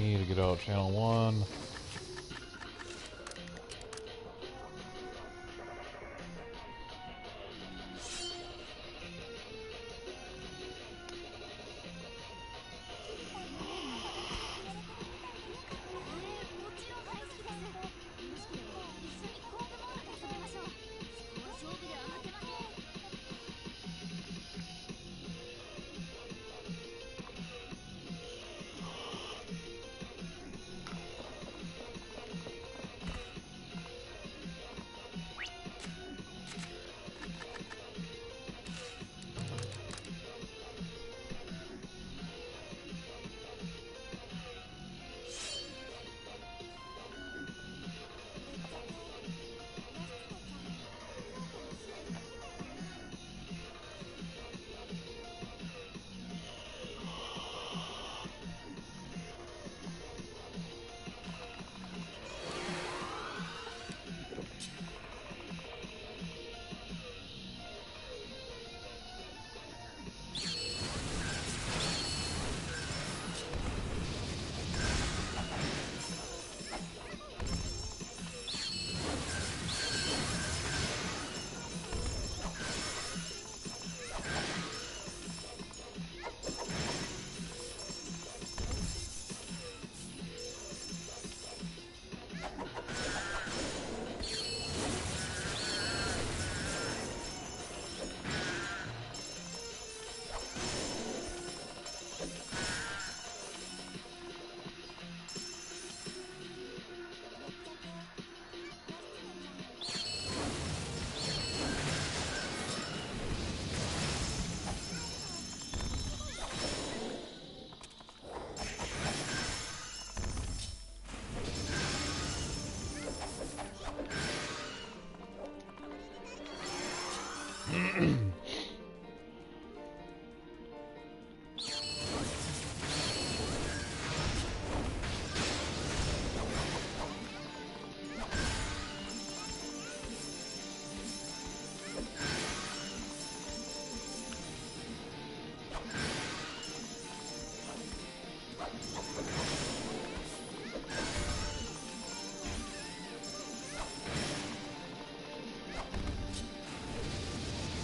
E to get out channel 1.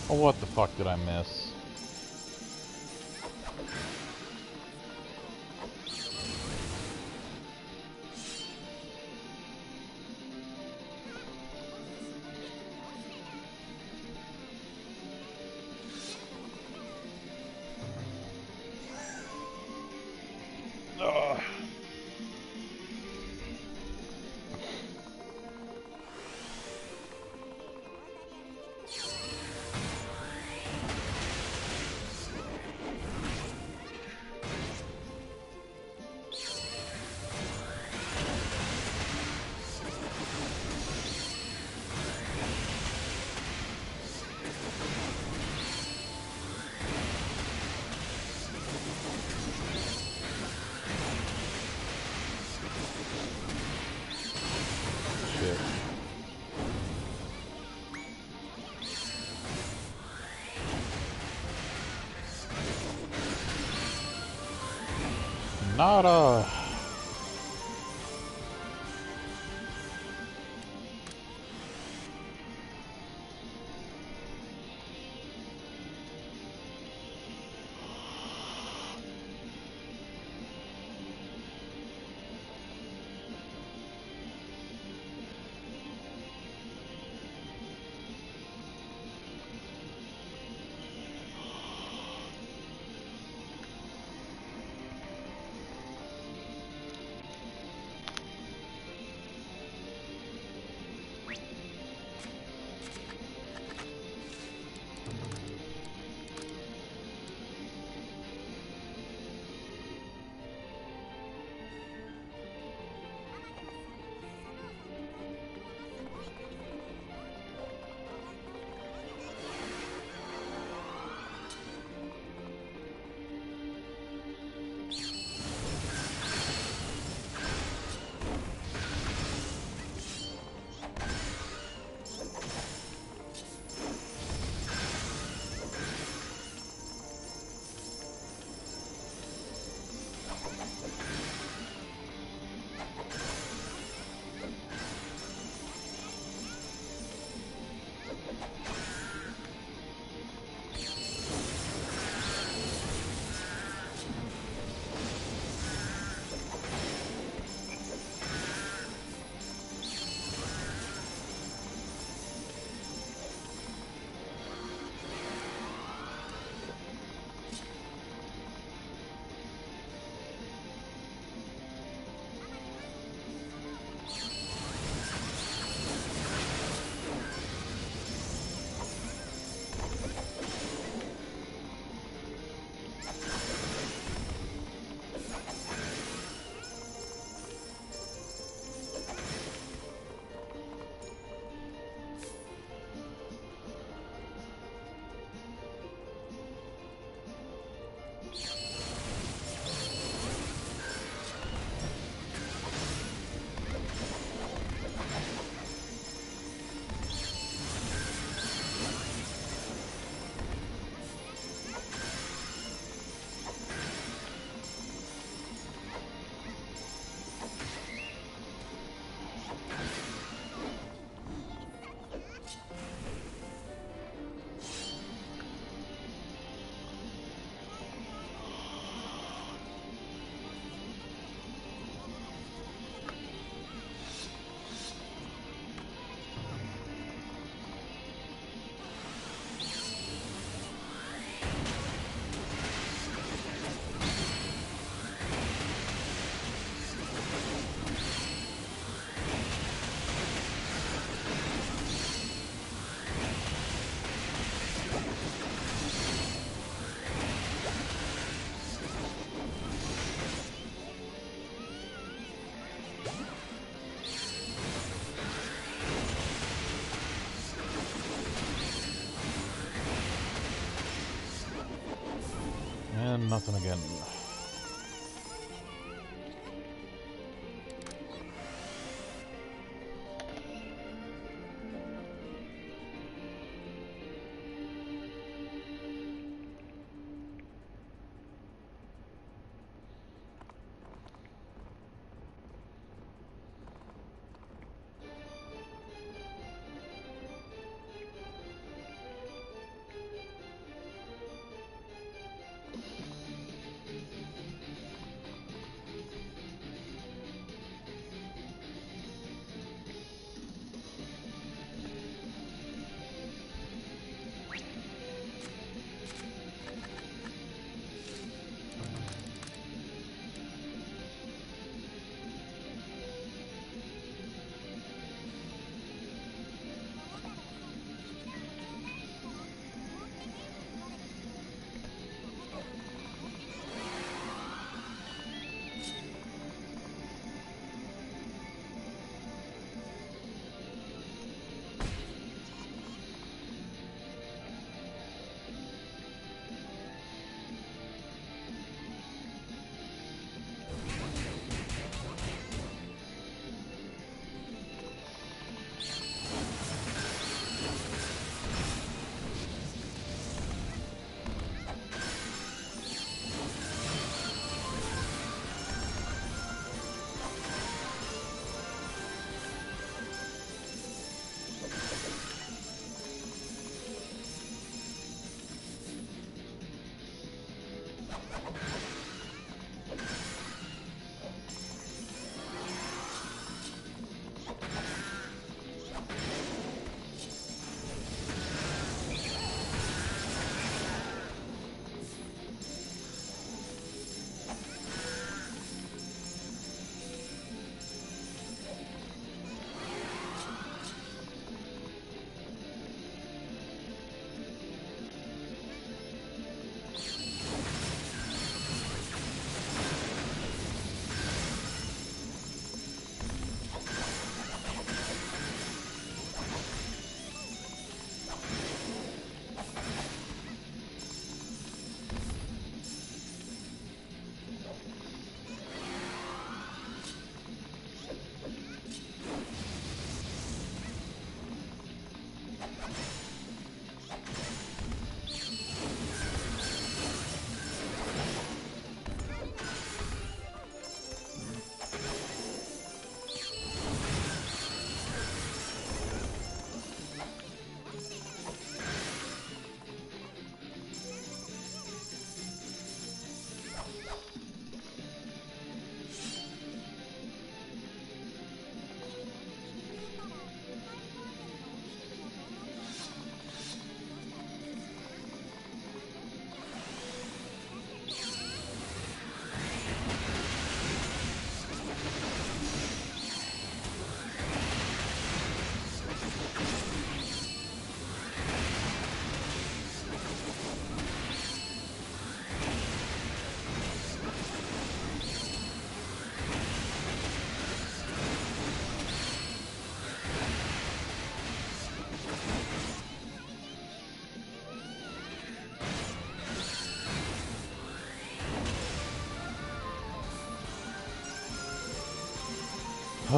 Oh, what the fuck did I miss? Ugh. Shit. Nada. And nothing again.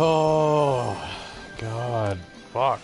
Oh, God. Fuck.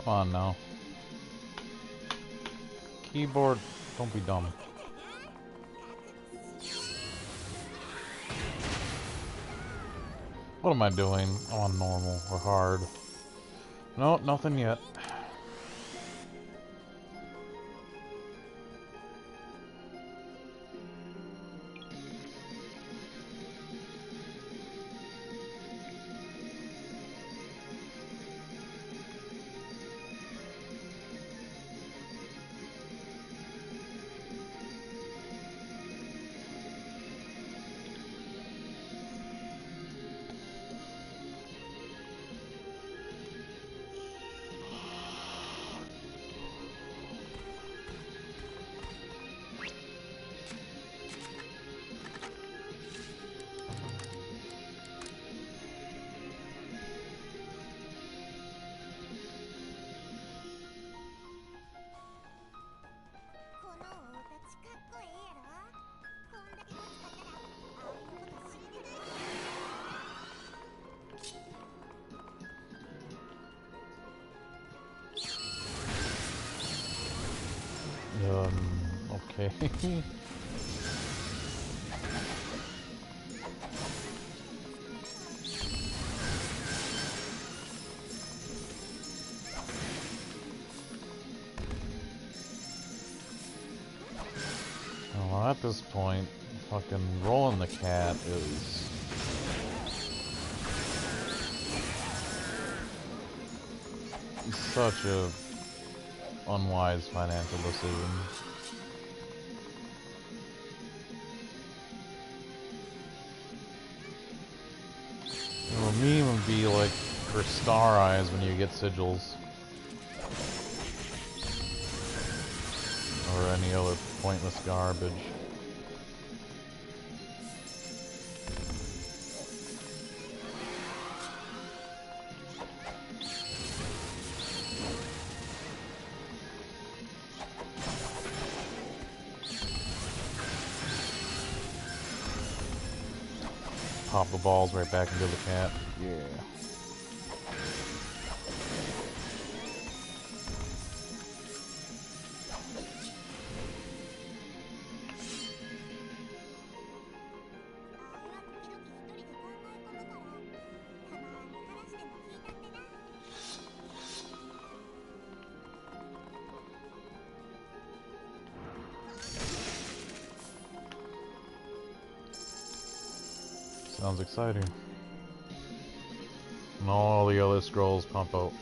Come on now. Keyboard, don't be dumb. What am I doing on normal or hard? No, nothing yet. Okay. Well, at this point, fucking rolling the cat is such a unwise financial decision. The meme would be like for star eyes when you get sigils. Or any other pointless garbage. Pop the balls right back into the cat. Yeah. Sounds exciting. And all the other scrolls pump out.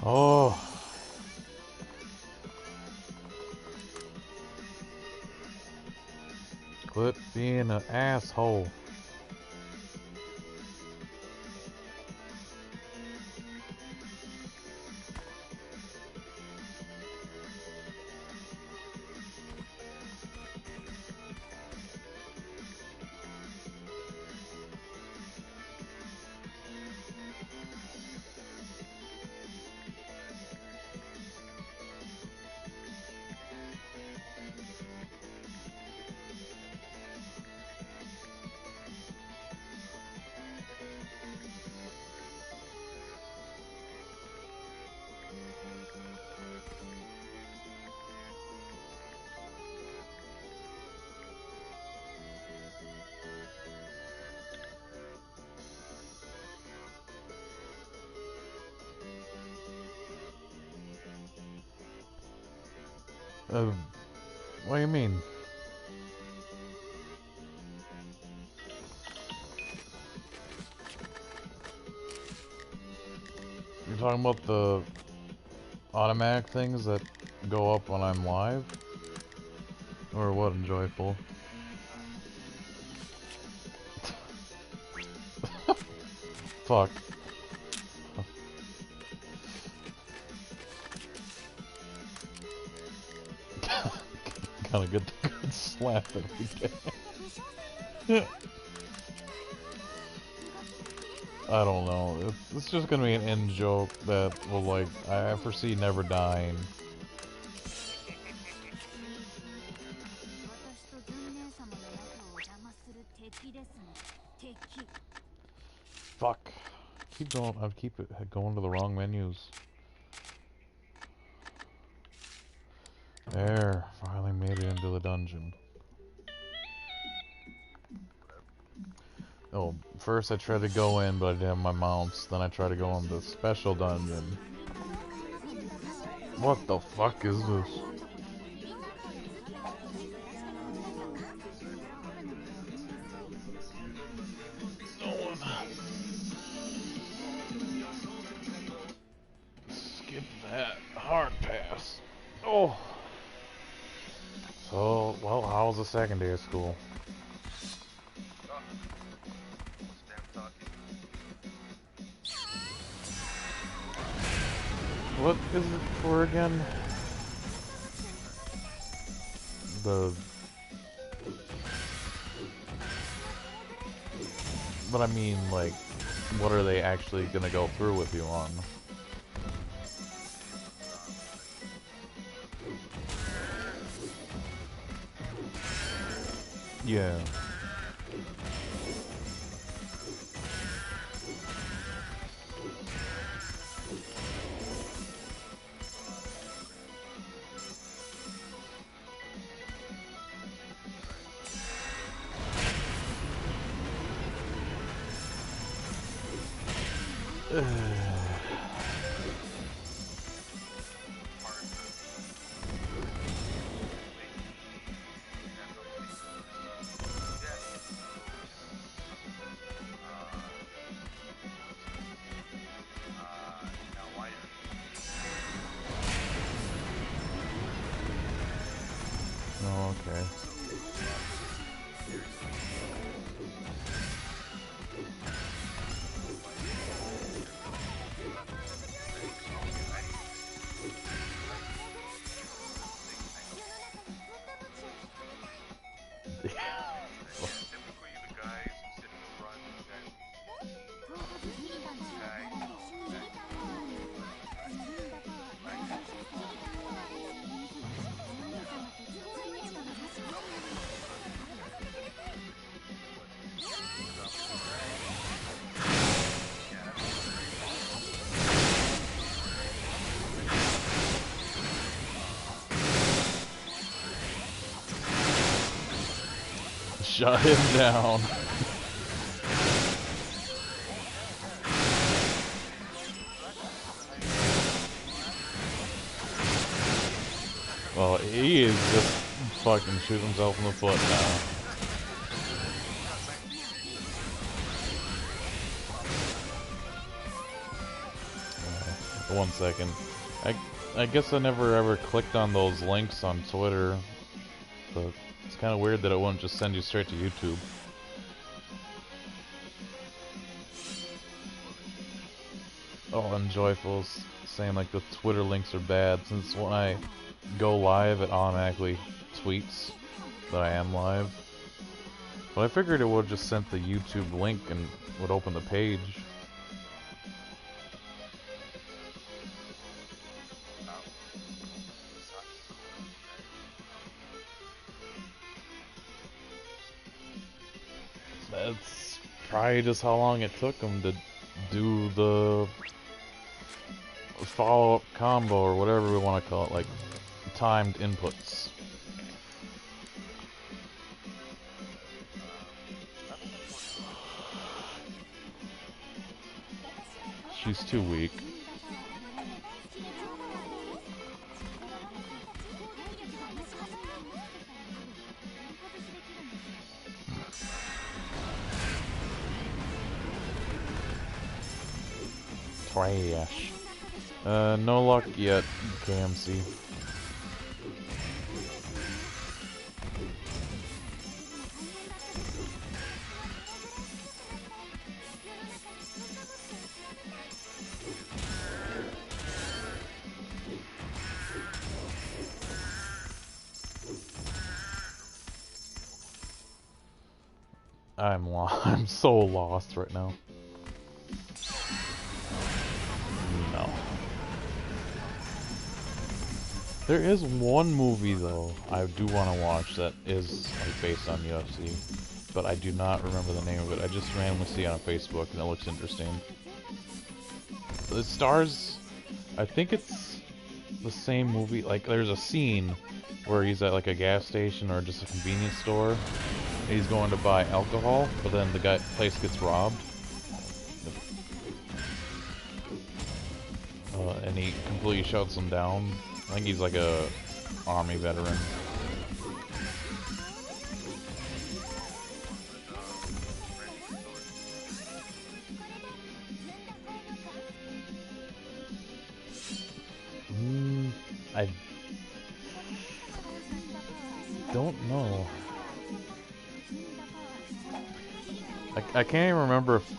Oh. Quit being an asshole. What do you mean? You're talking about the automatic things that go up when I'm live? Or what, Enjoyful? Fuck. Gotta get the good slap every day. I don't know. It's just gonna be an in joke that will, like, I foresee never dying. Fuck. Keep going. I'd keep it going to the wrong menus. There. Finally made it into the dungeon. Oh, first I tried to go in, but I didn't have my mounts. Then I tried to go in the special dungeon. What the fuck is this? No one. Skip that. Hard pass. Oh. So, well, how was the second day of school? What is it for again? But I mean, like, what are they actually gonna go through with you on? Yeah. Oh, okay. Shut him down. Well, he is just fucking shooting himself in the foot now. One second. I guess I never ever clicked on those links on Twitter. But it's kind of weird that it won't just send you straight to YouTube. Oh, and Joyful's saying like the Twitter links are bad, since when I go live it automatically tweets that I am live. But I figured it would just send the YouTube link and would open the page. That's probably just how long it took them to do the follow-up combo, or whatever we want to call it, like timed inputs. She's too weak. Trash. No luck yet, KMC. I'm so lost right now. No. There is one movie though I do want to watch that is like based on UFC, but I do not remember the name of it. I just randomly see it on Facebook and it looks interesting. It stars, I think it's the same movie. Like there's a scene where he's at like a gas station or just a convenience store. And he's going to buy alcohol, but then the place gets robbed. And he completely shuts him down. I think he's like a army veteran. I don't know. I can't even remember if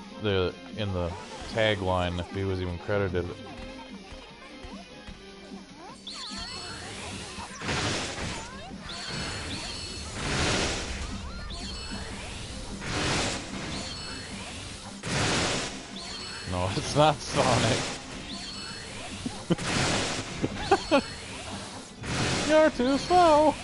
in the tagline if he was even credited. No, it's not Sonic. You're too slow.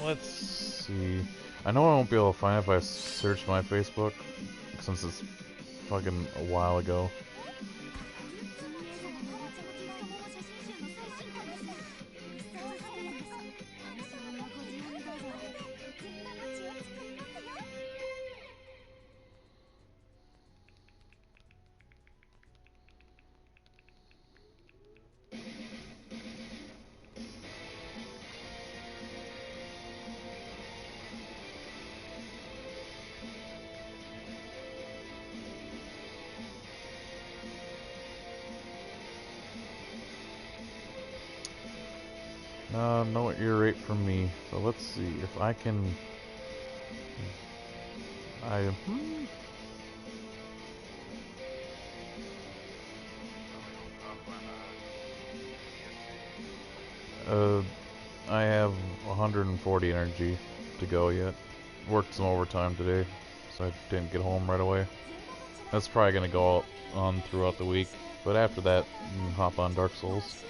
Let's see. I know I won't be able to find it if I search my Facebook, since it's fucking a while ago. No ear rape from me. So let's see if I can. I have 140 energy to go yet. Worked some overtime today, so I didn't get home right away. That's probably gonna go on throughout the week, but after that, you can hop on Dark Souls.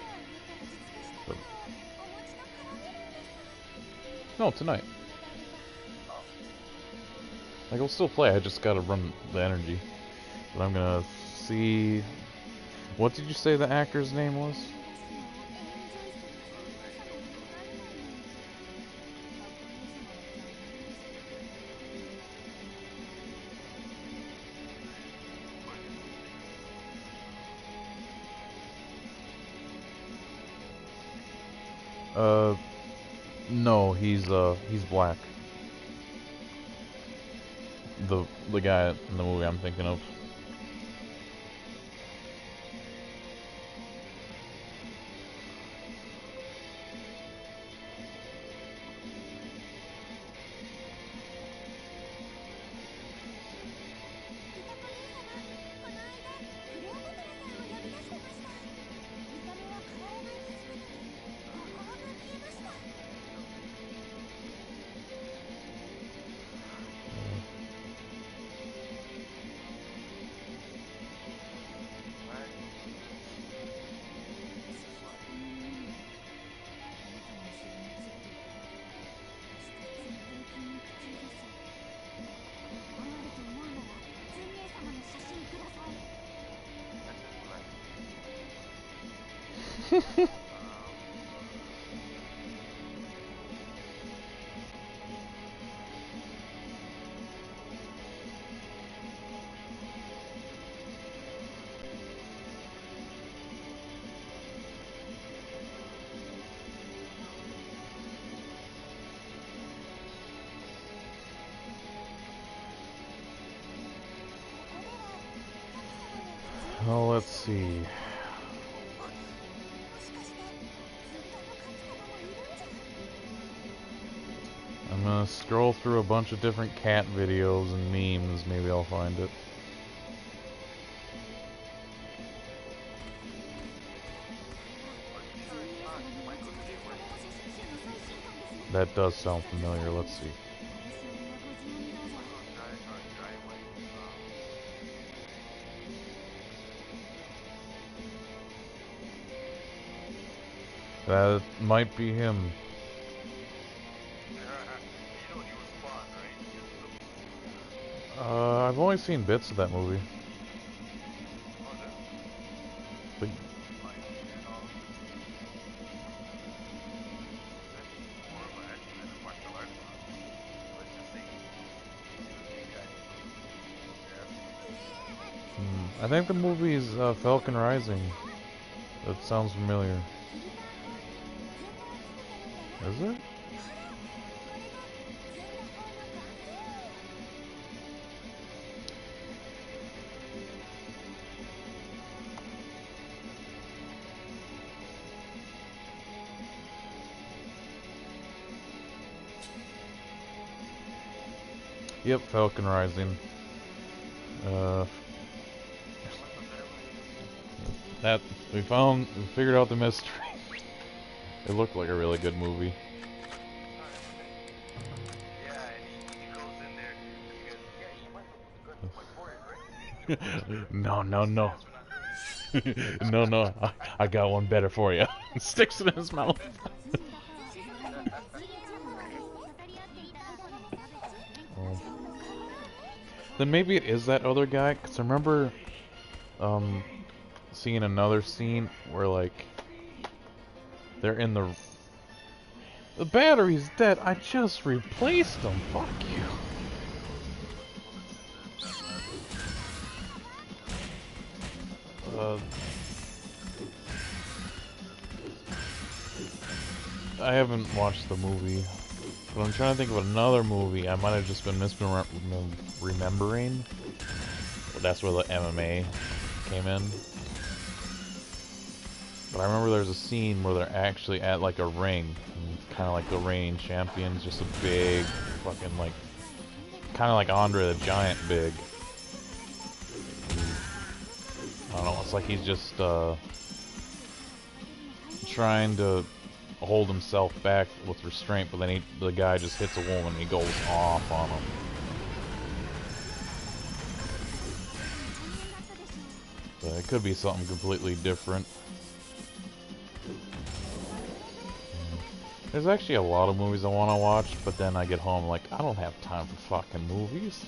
But no, tonight. Like, I'll still play, I just gotta run the energy. But I'm gonna see... What did you say the actor's name was? No, he's black. The guy in the movie I'm thinking of. Oh, let's see. I'm gonna scroll through a bunch of different cat videos and memes, maybe I'll find it. That does sound familiar, let's see. That might be him. I've only seen bits of that movie. But I think the movie is Falcon Rising. That sounds familiar. Is it? Yep, Falcon Rising. That we figured out the mystery. It looked like a really good movie. No. No, I got one better for you. Sticks it in his mouth. Then maybe it is that other guy, because I remember seeing another scene where, like, they're in the battery's dead. I just replaced them. Fuck you. I haven't watched the movie, but I'm trying to think of another movie I might have just been misremembering. That's where the MMA came in. But I remember there's a scene where they're actually at like a ring, kind of like the reigning champions, just a big fucking like, kind of like Andre the Giant big. I don't know, it's like he's just trying to hold himself back with restraint, but then the guy just hits a woman and he goes off on him. So it could be something completely different. There's actually a lot of movies I want to watch, but then I get home like, I don't have time for fucking movies.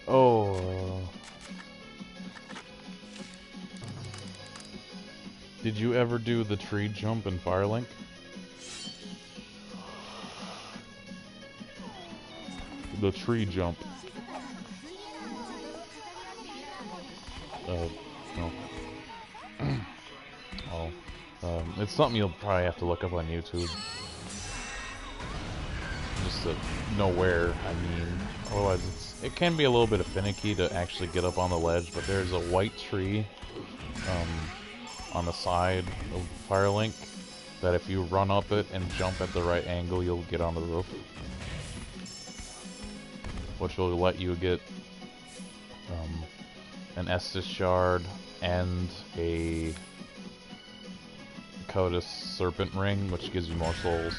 Oh. Did you ever do the tree jump in Firelink? The tree jump. No. Oh. It's something you'll probably have to look up on YouTube. Just to know where, I mean. Otherwise, it can be a little bit finicky to actually get up on the ledge, but there's a white tree on the side of Firelink that if you run up it and jump at the right angle, you'll get on the roof. Which will let you get an Estus shard and a Codus Serpent Ring, which gives you more souls.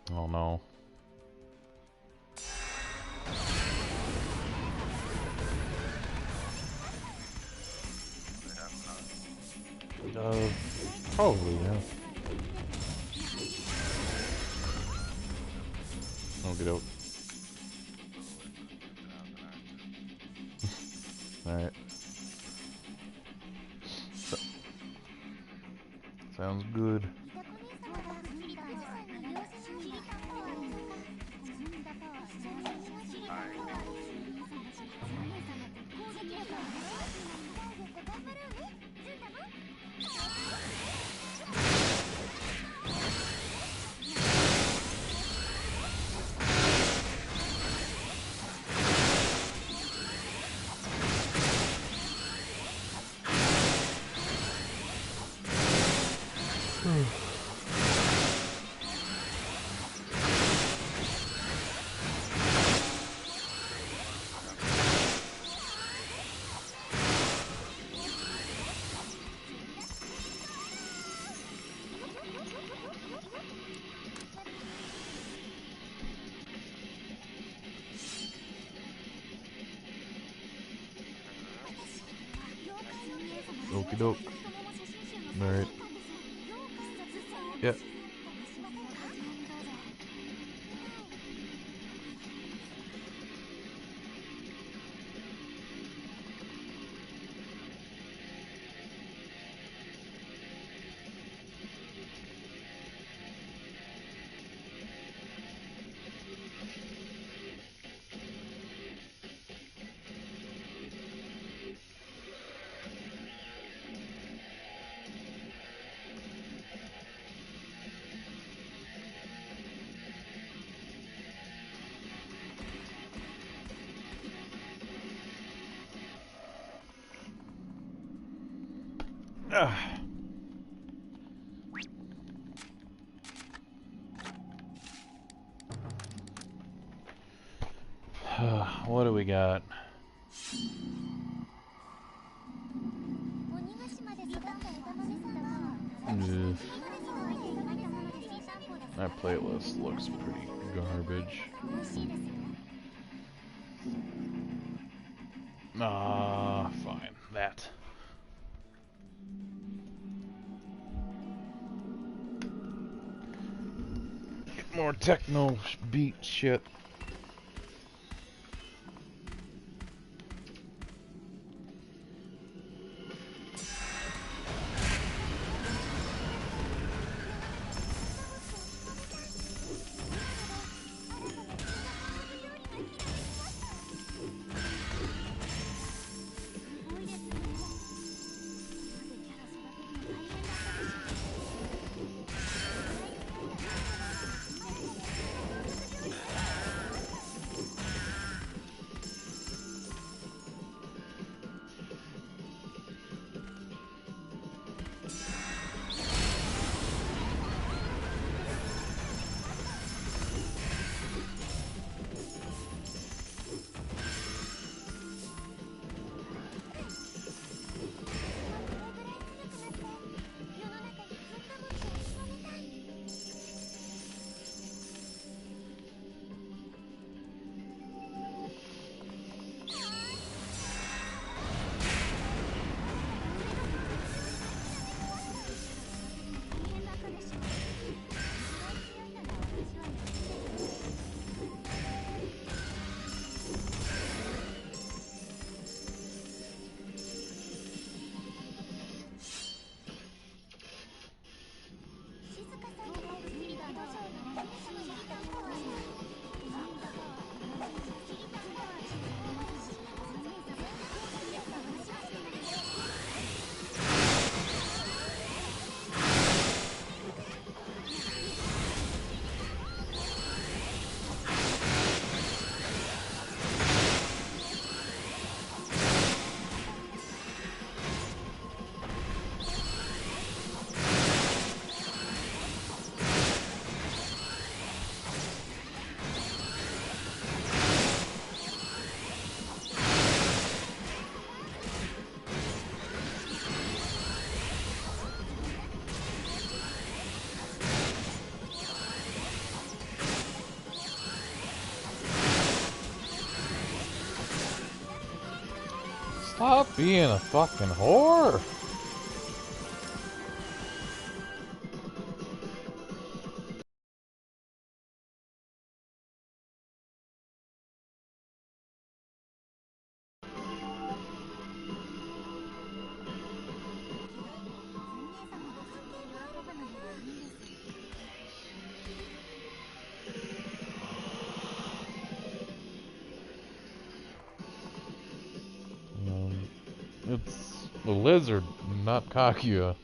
Oh no. Probably, yeah. Oh, get out. Alright. Sounds good. Okie doke. Alright. Yep. What do we got? That playlist looks pretty garbage. Fine. That. Get more techno beat shit. Stop being a fucking whore! It's the lizard, not Kaguya.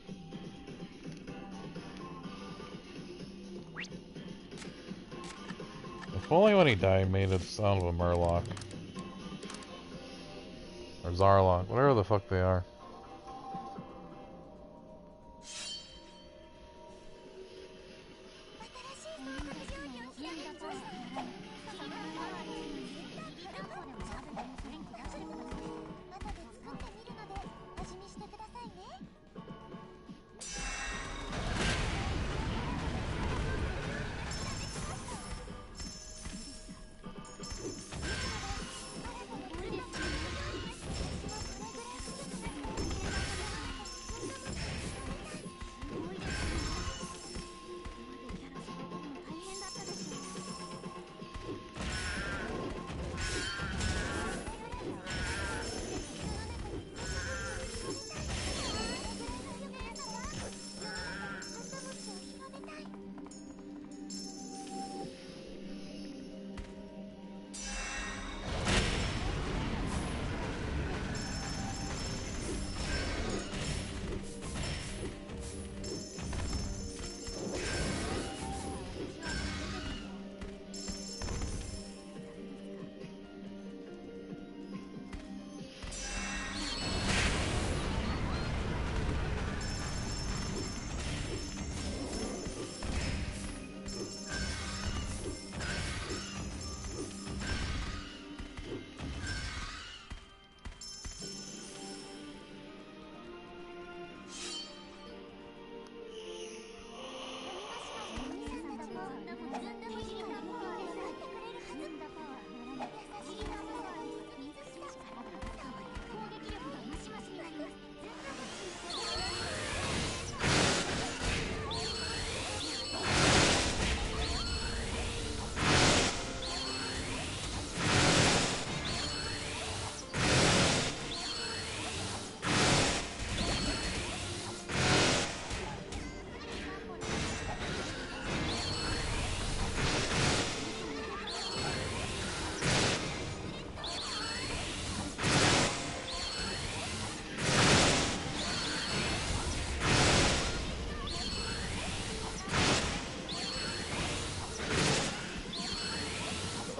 If only when he died made it sound of a Murloc. Or Zarlock, whatever the fuck they are.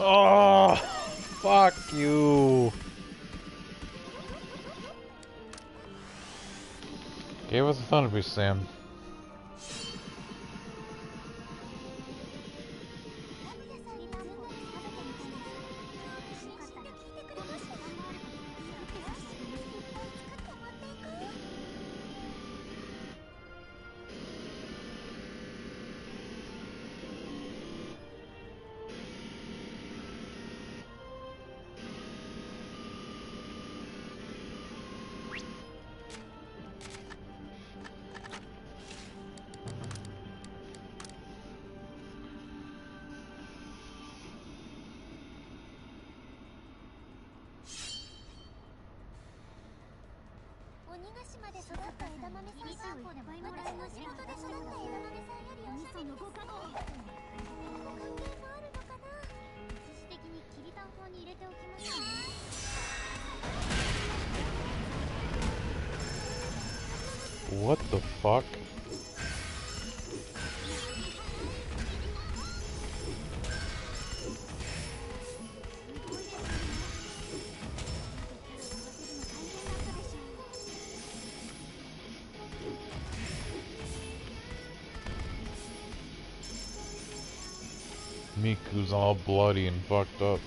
Oh, fuck you. Gave us a Thunder Beast, Sam. What the fuck? Miku's all bloody and fucked up.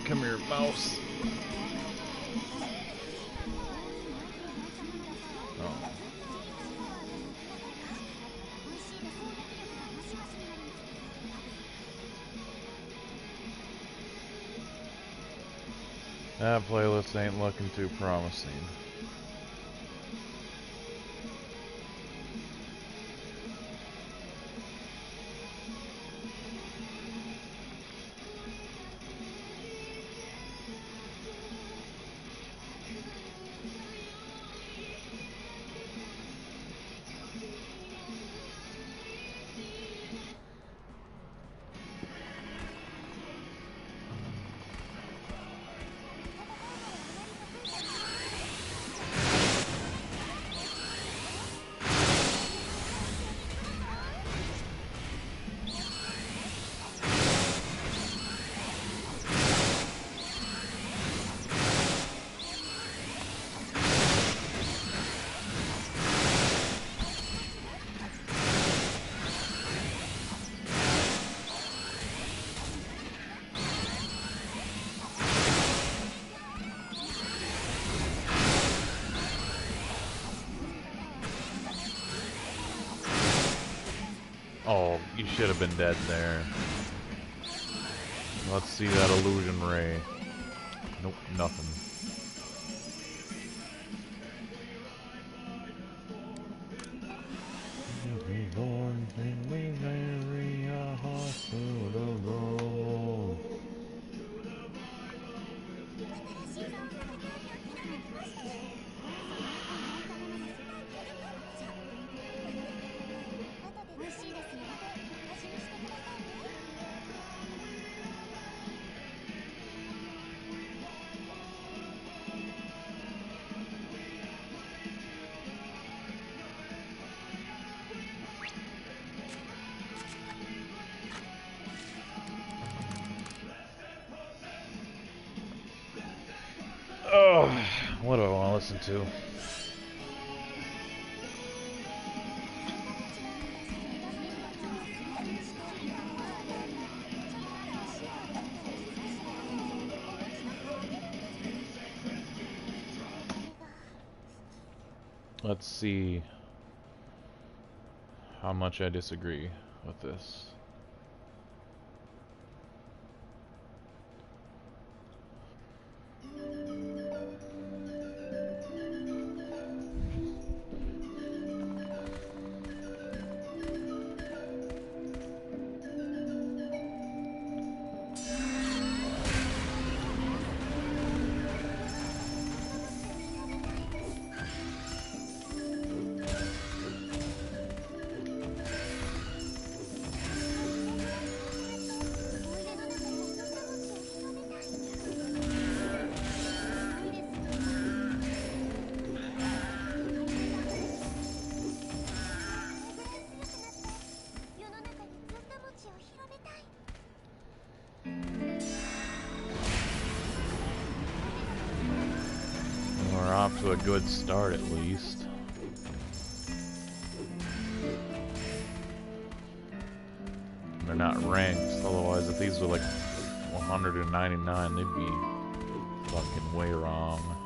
Come here, mouse. Oh. That playlist ain't looking too promising. Oh, you should have been dead there. Let's see that illusion ray. Nope, nothing. Oh, what do I want to listen to? Let's see how much I disagree with this. We're off to a good start at least. They're not ranked, otherwise if these were like 199, they'd be fucking way wrong.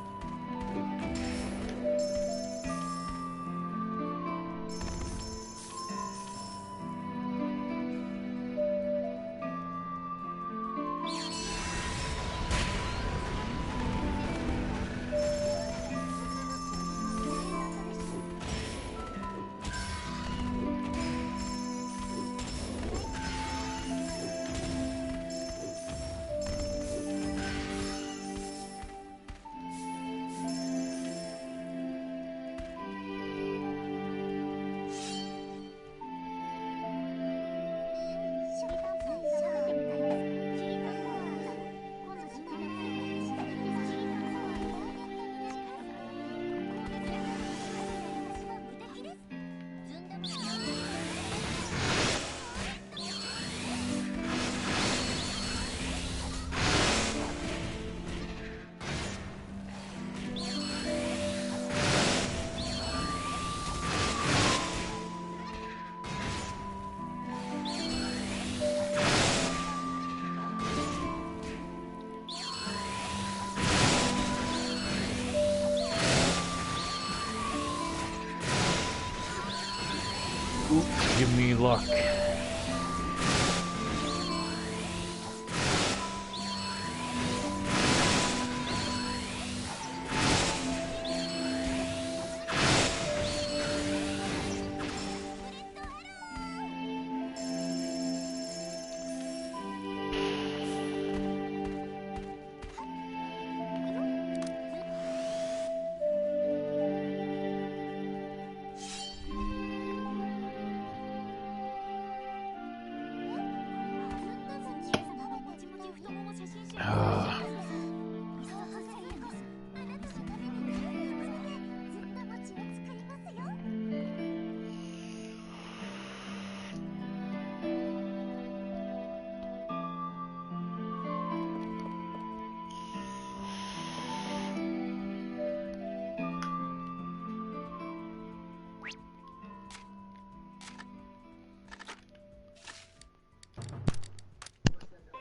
Give me luck.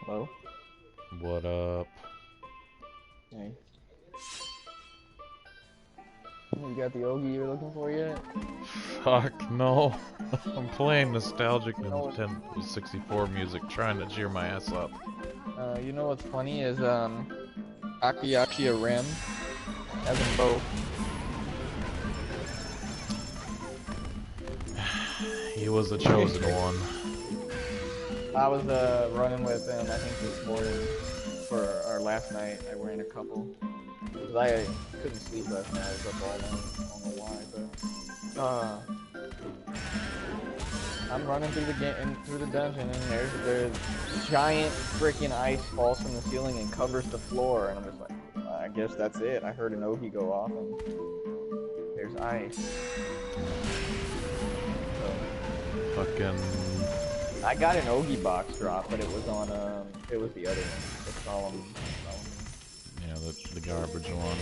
Hello? What up? Hey. You got the Ogie you're looking for yet? Fuck no. I'm playing nostalgic Nintendo 64 music, trying to cheer my ass up. You know what's funny is, Akiachi a Rim has them both. He was the chosen one. I was, running with him, I think this morning, for our last night. I ran a couple. Cause I couldn't sleep last night, I was up all night. I don't know why, but, I'm running through the game, through the dungeon, and there's giant freaking ice falls from the ceiling and covers the floor, and I'm just like, I guess that's it. I heard an Ogie go off, and there's ice. So, Fucking... I got an Ogie box drop, but it was on, it was the other one, the solemn. Yeah, the garbage one.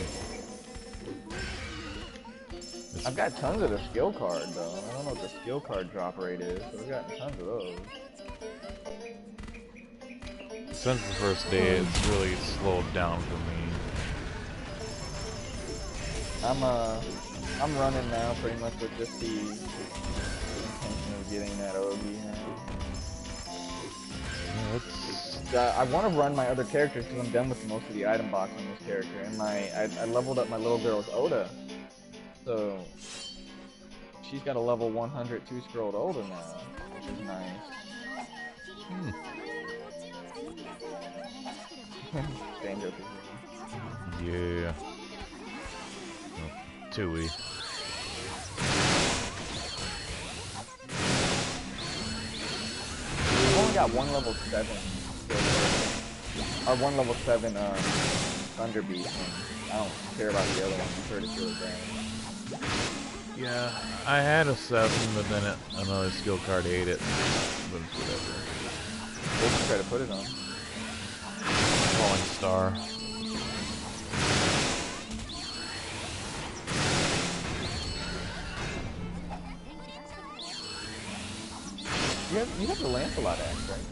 I've got tons of the skill card, though. I don't know what the skill card drop rate is, but I've got tons of those. Since the first day, it's really slowed down for me. I'm running now pretty much with just the intention of getting that Ogie. Yeah, I want to run my other characters because I'm done with most of the item box on this character, and I leveled up my little girl's Oda, so she's got a level 100 2-scrolled Oda now, which is nice. Banjo Yeah. Tui. We've only got one level 7. Or one level 7 Thunder Beast, and I don't care about the other one. I've heard it's really bad. Yeah, I had a 7, but then another skill card ate it. But it's whatever. What did you try to put it on? Falling Star. You have the Lancelot axe, right?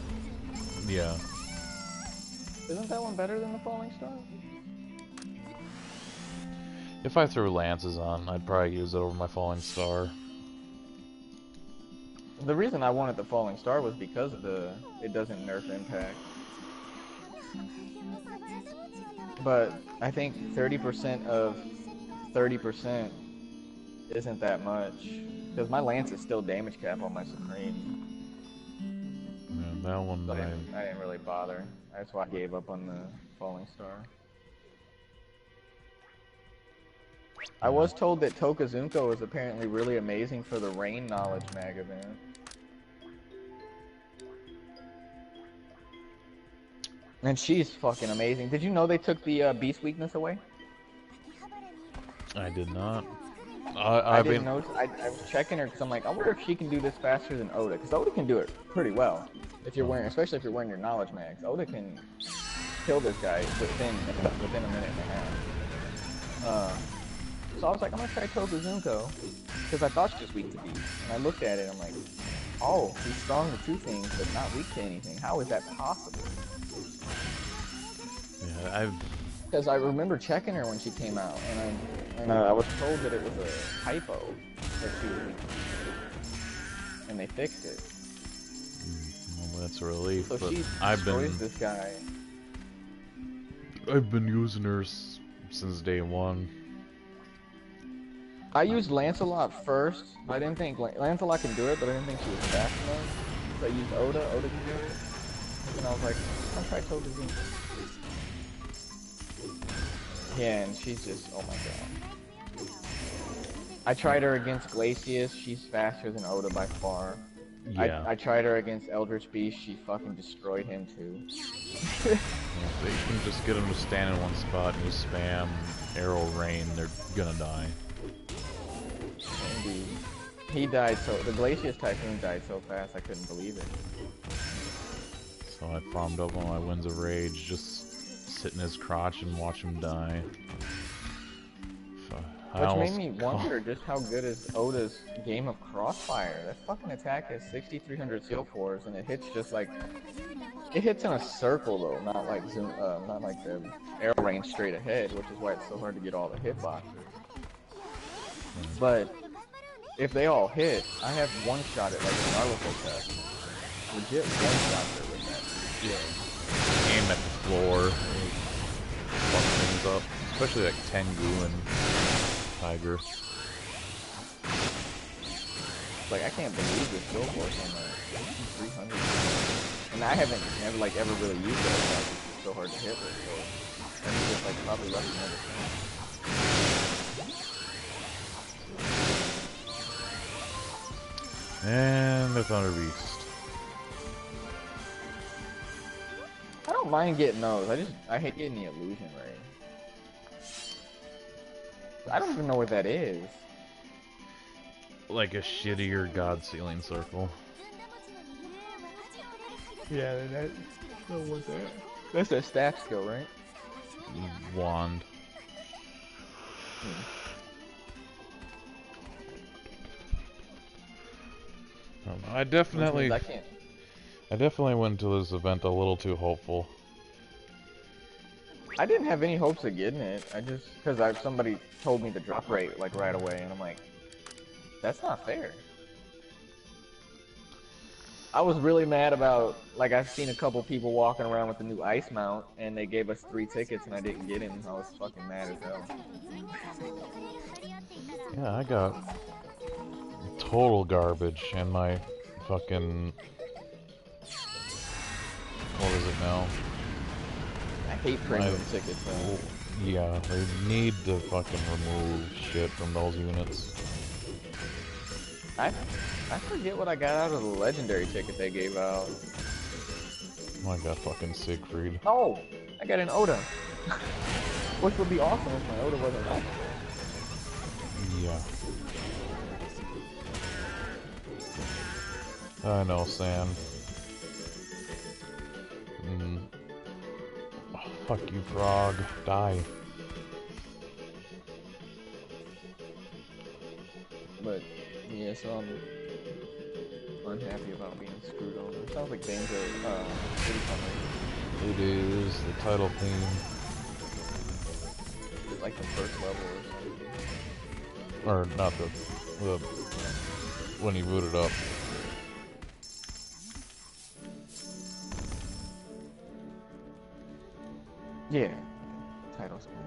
Yeah. Isn't that one better than the Falling Star? If I threw lances on, I'd probably use it over my Falling Star. The reason I wanted the Falling Star was because of it doesn't nerf impact. But I think 30% of 30% isn't that much. Because my lance is still damage cap on my Supreme. Yeah, that one I didn't really bother. That's why I gave up on the Falling Star. I was told that Tokazuko is apparently really amazing for the Rain Knowledge mag event. And she's fucking amazing. Did you know they took the Beast weakness away? I did not. I didn't notice. I was checking her because I'm like, I wonder if she can do this faster than Oda. Because Oda can do it pretty well. If you're wearing, especially if you're wearing your knowledge mags. Oda can kill this guy within a minute and a half. So I was like, I'm gonna try Tokazuko. Because I thought she was weak to Beast. And I looked at it and I'm like, oh, he's strong to 2 things, but not weak to anything. How is that possible? Yeah, Because I remember checking her when she came out, and I was told that it was a typo that she was weak. and they fixed it. Well, that's a relief. So but she I've destroys this guy. been using her since day one. I used Lancelot first, but I didn't think Lancelot can do it, but I didn't think she was fast enough. So I used Oda. Oda can do it, and I was like, I'll try Togazine. Yeah, and she's just, oh my god. I tried her against Glacius. She's faster than Oda by far. Yeah. I tried her against Eldritch Beast. She fucking destroyed him too. Yeah, if they can just get them to stand in one spot and just spam arrow rain, they're gonna die. Indeed. He died the Glacius Typhoon died so fast I couldn't believe it. So I farmed up all my Winds of Rage, just sit in his crotch and watch him die. Which made me wonder just how good is Oda's Game of Crossfire. That fucking attack has 6,300 seal force, and it hits just like it hits in a circle though, not like the arrow range straight ahead, which is why it's so hard to get all the hitboxes. But if they all hit, I have one shot at like a Narwhal test. Legit one shot there with that. Yeah. Aim at the floor, fuck things up, especially like Tengu and Tiger. Like I can't believe the skill force on that 300. And I haven't ever really used it. It's so hard to hit with. So I think it's like probably less than And the Thunder Beast. I don't mind getting those. I hate getting the illusion ray. I don't even know what that is. Like a shittier God Sealing Circle. Yeah, what's that? That's their staff skill, right? Wand. I don't know. I definitely went to this event a little too hopeful. I didn't have any hopes of getting it. Because somebody told me the drop rate like right away, and I'm like, that's not fair. I was really mad about, like, I've seen a couple people walking around with the new ice mount, and they gave us 3 tickets, and I didn't get him. I was fucking mad as hell. Yeah, I got total garbage, and my fucking... What is it now? I hate premium tickets, though. Yeah, they need to fucking remove shit from those units. I forget what I got out of the legendary ticket they gave out. I got fucking Siegfried. Oh! I got an Oda! Which would be awesome if my Oda wasn't like Yeah. I know, Sam. Oh, fuck you, frog. Die. But, yeah, so I'm unhappy about being screwed over. It sounds like Banjo, It is the title theme. It's like the first level or something. Or, not the when you boot it up. Yeah. Title screen.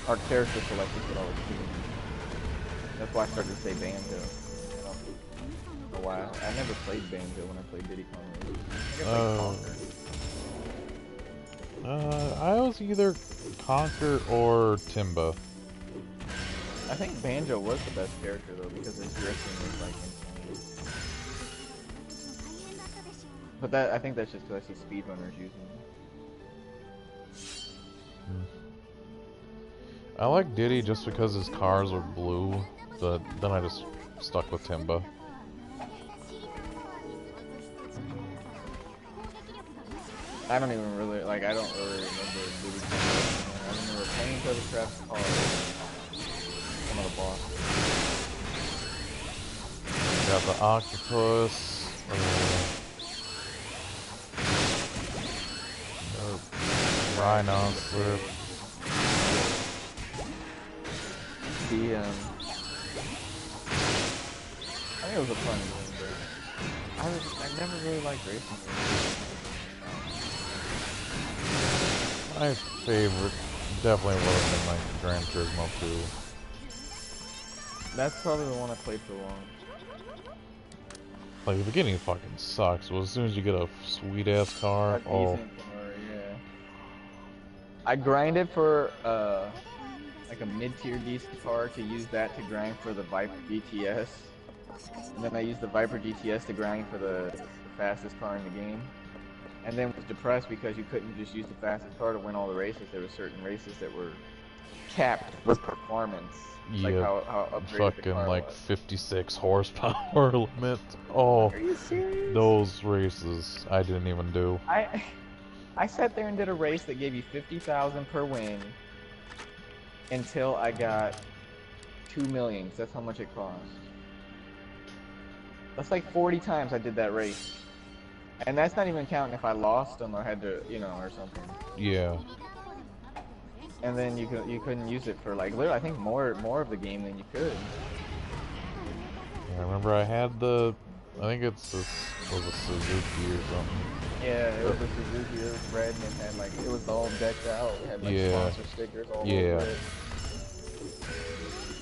Our character selectors would always be. That's why I started to say Banjo. For a while. I never played Banjo when I played Diddy Kong. I was either Conker or Timba. I think Banjo was the best character though because his drifting was like insane. But I think that's just because I see speedrunners using it. I like Diddy just because his cars are blue, but then I just stuck with Timba. I don't really remember Diddy Kong. I remember playing Toadcraft's cars. Some of the bosses. Got the octopus. Rhinoceros. it was a fun game, but I never really liked racing games. My favorite definitely would have been like Gran Turismo 2. That's probably the one I played for long. Like the beginning fucking sucks, but as soon as you get a sweet ass car, A decent car, yeah. I grinded for like a mid-tier decent car to use that to grind for the Viper GTS, and then I used the Viper GTS to grind for the fastest car in the game. And then was depressed because you couldn't just use the fastest car to win all the races. There were certain races that were capped with performance. yeah, Like how upgraded fucking the car like was. 56 horsepower limit. Oh, Are you serious? those races I didn't even do. I sat there and did a race that gave you 50,000 per win until I got 2 million, 'cause that's how much it cost. That's like 40 times I did that race. And that's not even counting if I lost them or had to, you know, or something. Yeah. And then you couldn't use it for like literally I think more of the game than you could. I remember I had the, I think it was a Suzuki or something. Yeah, it was a Suzuki. It was red and it had like it was all decked out. It had like sponsor stickers all over it.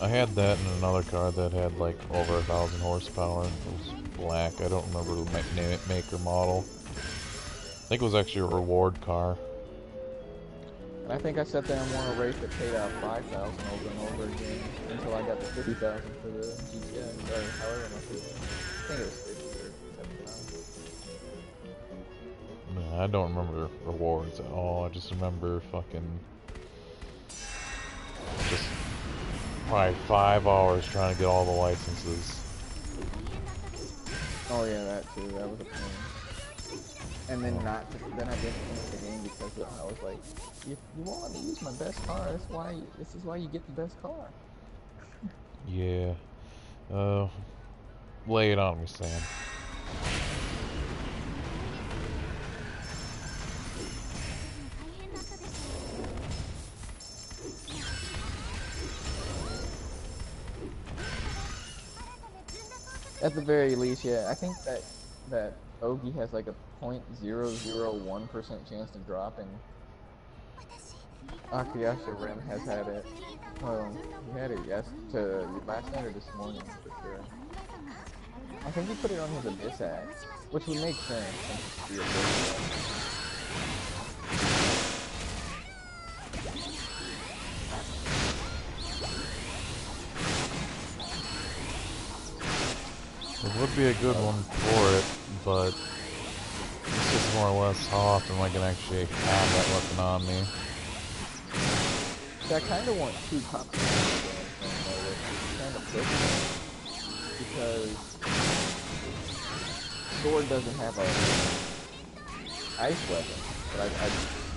I had that in another car that had like over 1,000 horsepower. It was black. I don't remember the make or model. I think it was actually a reward car. And I think I sat there and won a race that paid out 5,000 over and over again until I got the 50,000 for the GTS or however much it was. I think it was 50 or 75. Man, I don't remember rewards at all. I just remember fucking just probably 5 hours trying to get all the licenses. Oh yeah, that too. That was a pain. And then then I didn't finish the game because I was like, you won't let me use my best car. This is why you get the best car. Yeah. Lay it on me, Sam. At the very least, yeah. I think that Ogi has like a 0.001% chance of dropping. Akiyasha Rim has had it. Well, he had it last night or this morning for sure. I think he put it on his Abyss Axe, which would make sense since it's the Abyss Axe. It would be a good one for it, but it's just more or less how often I can actually have that weapon on me. See, I kind of want 2 copies of the game, which kind of pushing because Sword doesn't have a ice weapon, but I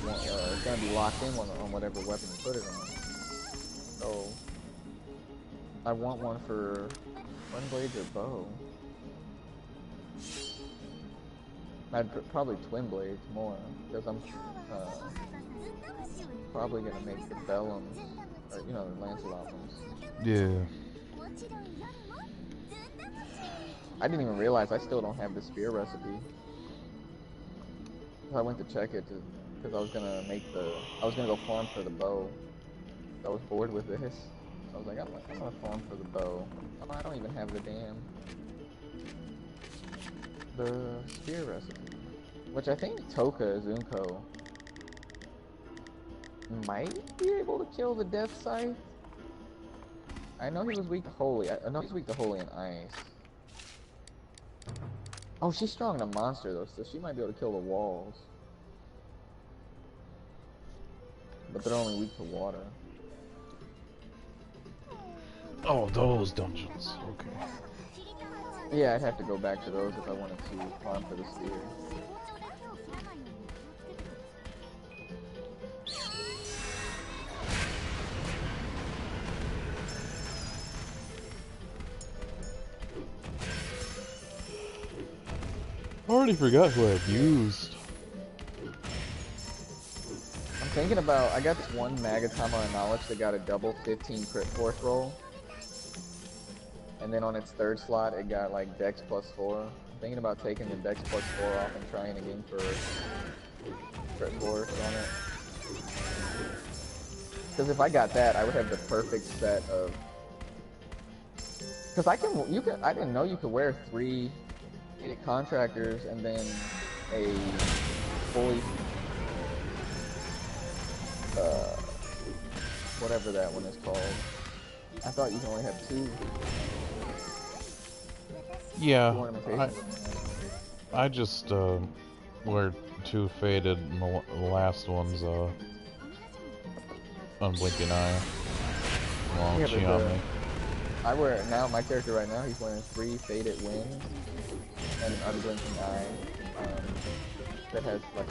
want, it's gonna be locked in on whatever weapon you put it on. So I want one for Twin Blades or bow. I'd probably Twin Blades more, because I'm probably gonna make the Bellums, or the Lancelot ones. Yeah. I didn't even realize I still don't have the spear recipe. I went to check it because I was gonna go farm for the bow. I was bored with this. I was like, I'm gonna farm for the bow. Oh, I don't even have the spear recipe, which I think Toka Zunko might be able to kill the Death Scythe. I know he was weak to Holy. I know he's weak to Holy and Ice. Oh, she's strong to Monster though, so she might be able to kill the walls. But they're only weak to water. Oh, those dungeons. Okay. Yeah, I'd have to go back to those if I wanted to farm for the spear. I already forgot who I've used. I'm thinking about, I got this one Magatama of Knowledge that got a double 15 crit force roll. and then on its third slot it got like Dex +4. I'm thinking about taking the Dex +4 off and trying again for crit force on it. Because if I got that, I would have the perfect set of. Because I didn't know you could wear 3 contractors and then a fully, whatever that one is called. I thought you can only have 2. Yeah, I just wear 2 faded, and the last one's unblinking eye. Long Chiami. I wear now my character right now. He's wearing 3 faded wings and an unblinking eye that has like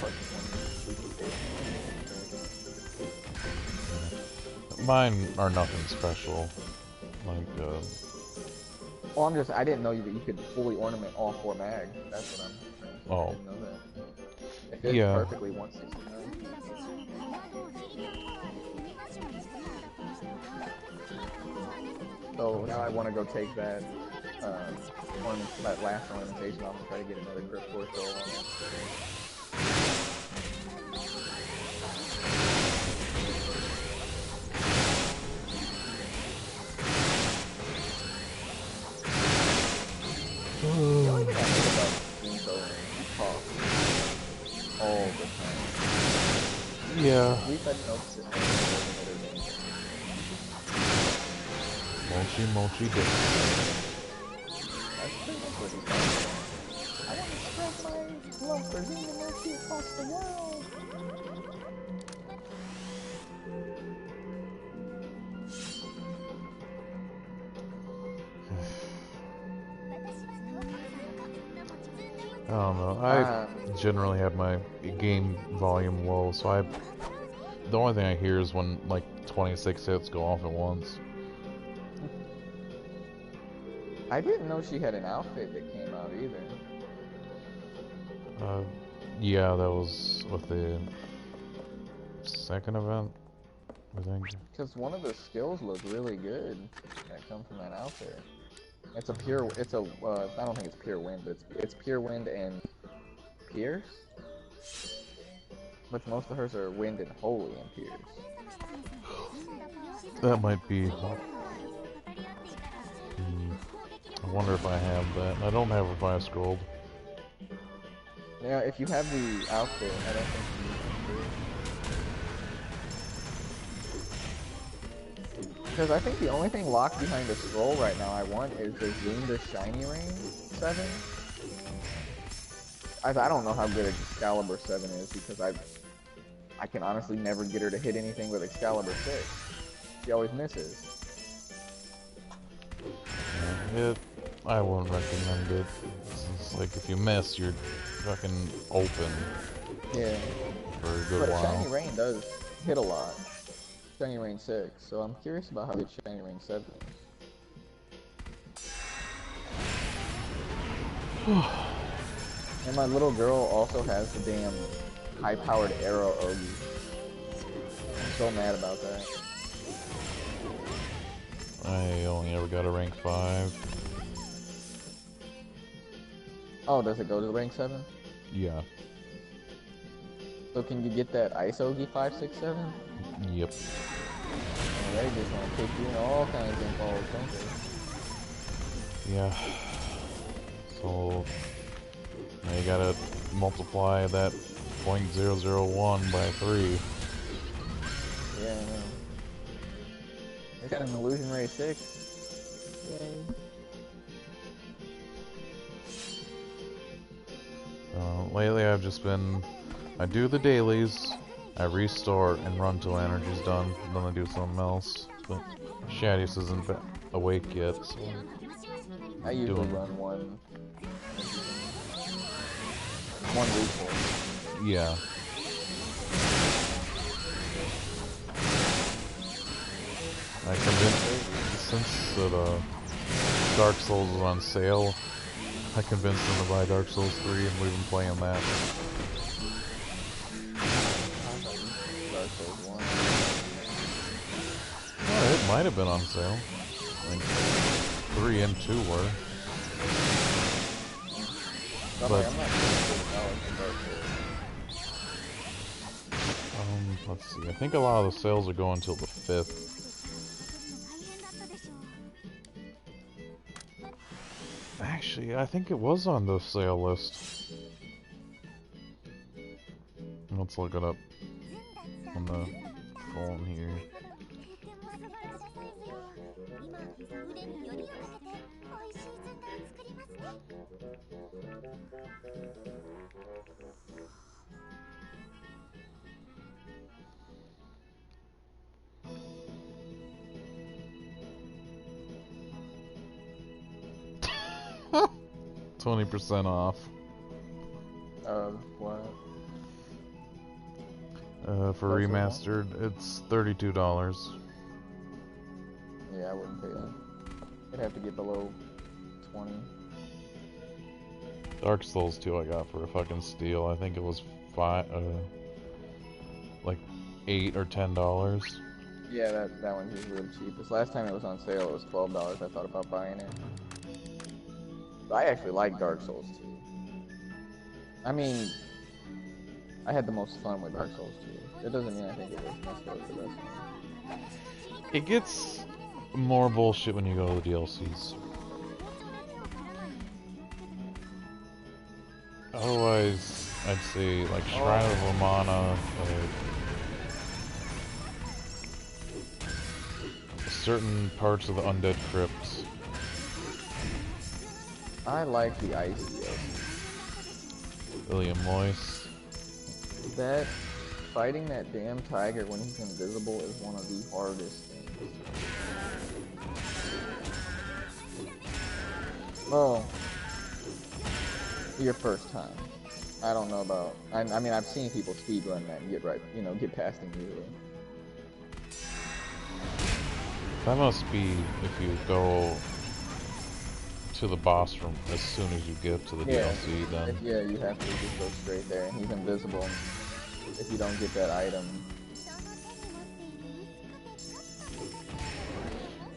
Mine are nothing special. Like well, I didn't know that you could fully ornament all 4 mags. That's what I'm saying. Oh. I didn't know that. It fits perfectly 169. So now I want to go take that that last ornamentation off and try to get another crit force roll on it. The only thing I think about Ginko and Hawk all the time. yeah. At least I noticed it. Mochi dick. That's pretty much what he's saying. I want to spread my love for Ginko Mochi across the world. I don't know. I generally have my game volume low, so the only thing I hear is when like 26 hits go off at once. I didn't know she had an outfit that came out either. Yeah, that was with the second event, I think. Because one of the skills look really good that come from that outfit. It's a pure. It's a. I don't think it's pure wind, but it's pure wind and pierce. But most of hers are wind and holy and pierce. That might be. I wonder if I have that. I don't have Revised Gold. Yeah, if you have the outfit, I don't think you need to. Because I think the only thing locked behind the scroll right now I want is the Zunda Shiny Rain 7. I don't know how good Excalibur 7 is because I can honestly never get her to hit anything with Excalibur 6. She always misses. I wouldn't recommend it. It's like if you miss, you're fucking open. Yeah. For a good while. Shiny Rain does hit a lot. Shiny Rain 6, so I'm curious about how good Shiny Rain 7 is. And my little girl also has the damn high-powered arrow Ogi. I'm so mad about that. I only ever got a rank 5. Oh, does it go to rank 7? Yeah. So can you get that Ice Ogi 567? Yep. And they just want to kick you in all kinds of balls, don't they? Yeah. So now you gotta multiply that 0.001 by 3. Yeah, I know. They got an Illusion Ray 6. Yay. Lately I've just been, I do the dailies, I restart and run till energy's done, then I do something else. But Shadius isn't awake yet, so I usually run one recall. Yeah. I convinced, since Dark Souls is on sale, I convinced them to buy Dark Souls 3 and we've been playing that. Dark Souls 1. Oh, it might have been on sale. Like 3 and 2 were. I'm But like, I'm not sure for Dark Souls. let's see. I think a lot of the sales are going until the 5th. Actually, I think it was on the sale list. Let's look it up on the phone here. $20% off. What? For Dark Souls remastered, it's $32. Yeah, I wouldn't pay that. It'd have to get below 20. Dark Souls 2 I got for a fucking steal. I think it was like $8 or $10. Yeah, that one's just really cheap. This last time it was on sale, it was $12. I thought about buying it. But I actually like Dark Souls 2. I mean, I had the most fun with Dark Souls 2. It doesn't mean I think it was necessarily the best one. It gets more bullshit when you go to the DLCs. Otherwise, I'd say like Shrine of Lamana, certain parts of the Undead Crypts. I like the ice DLC. William Moyce. That fighting that damn tiger when he's invisible is one of the hardest things. Oh, your first time. I don't know about. I mean, I've seen people speedrun that and get past him easily. That must be if you go to the boss room as soon as you get to the DLC, then. Yeah, you have to just go straight there, and he's invisible if you don't get that item.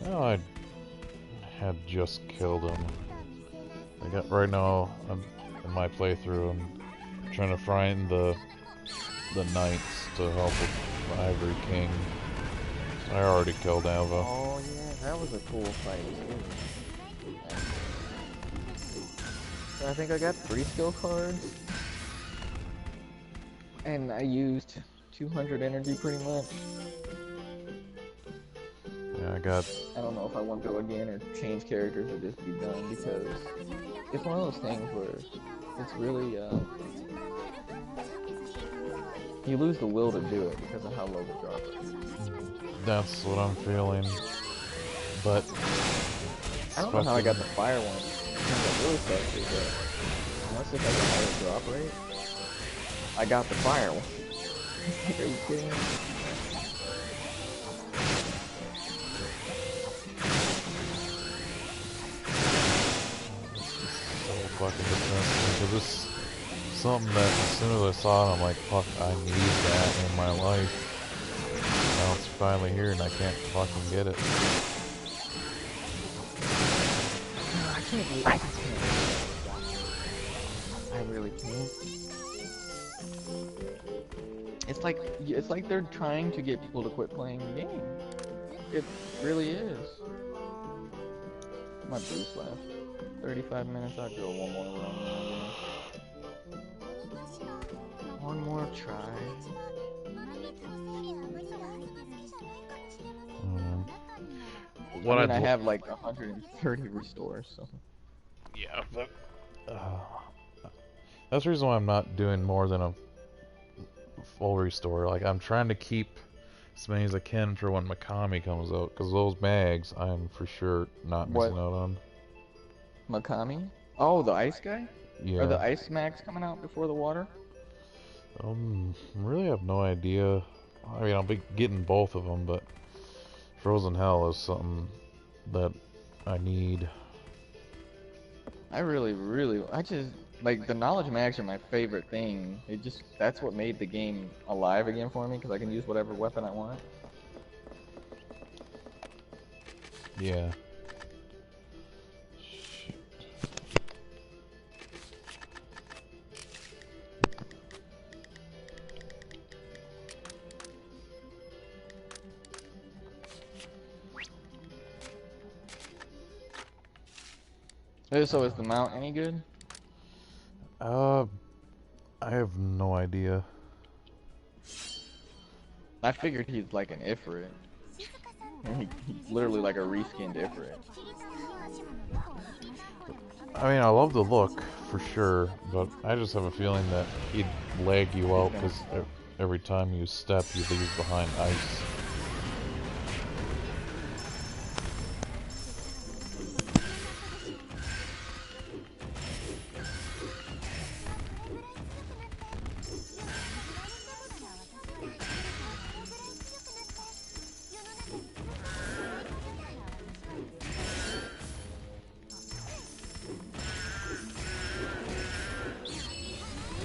Oh, I had just killed him. Right now, I'm in my playthrough. I'm trying to find the knights to help with Ivory King. So I already killed Ava. Oh yeah, that was a cool fight too. I think I got 3 skill cards, and I used 200 energy pretty much. Yeah, I don't know if I want to go again or change characters or just be done, because it's one of those things where it's really you lose the will to do it because of how low the drop is. That's what I'm feeling. But I don't know how I got the fire one. It's really sexy, but unless it has a higher drop rate, I got the fire one. Are you kidding me? So fucking depressing, because it's something that as soon as I saw it, I'm like, fuck, I need that in my life. Now it's finally here and I can't fucking get it. I really can't. It's like they're trying to get people to quit playing the game. It really is. My boost left. 35 minutes. I'll go one more run. One more try. I have like 130 restores, so. Yeah, but that's the reason why I'm not doing more than a full restore. Like, I'm trying to keep as many as I can for when Mikami comes out, because those mags I'm for sure not missing out on. Mikami? Oh, the ice guy? Yeah. Are the ice mags coming out before the water? Really have no idea. I mean, I'll be getting both of them, but Frozen Hell is something that I need. I just, like, the knowledge mags are my favorite thing. That's what made the game alive again for me, because I can use whatever weapon I want. Yeah. So is the mount any good? Uh, I have no idea. I figured he's like an Ifrit. He's literally like a reskinned Ifrit. I mean, I love the look, for sure, but I just have a feeling that he'd lag you out, because every time you step, you leave behind ice.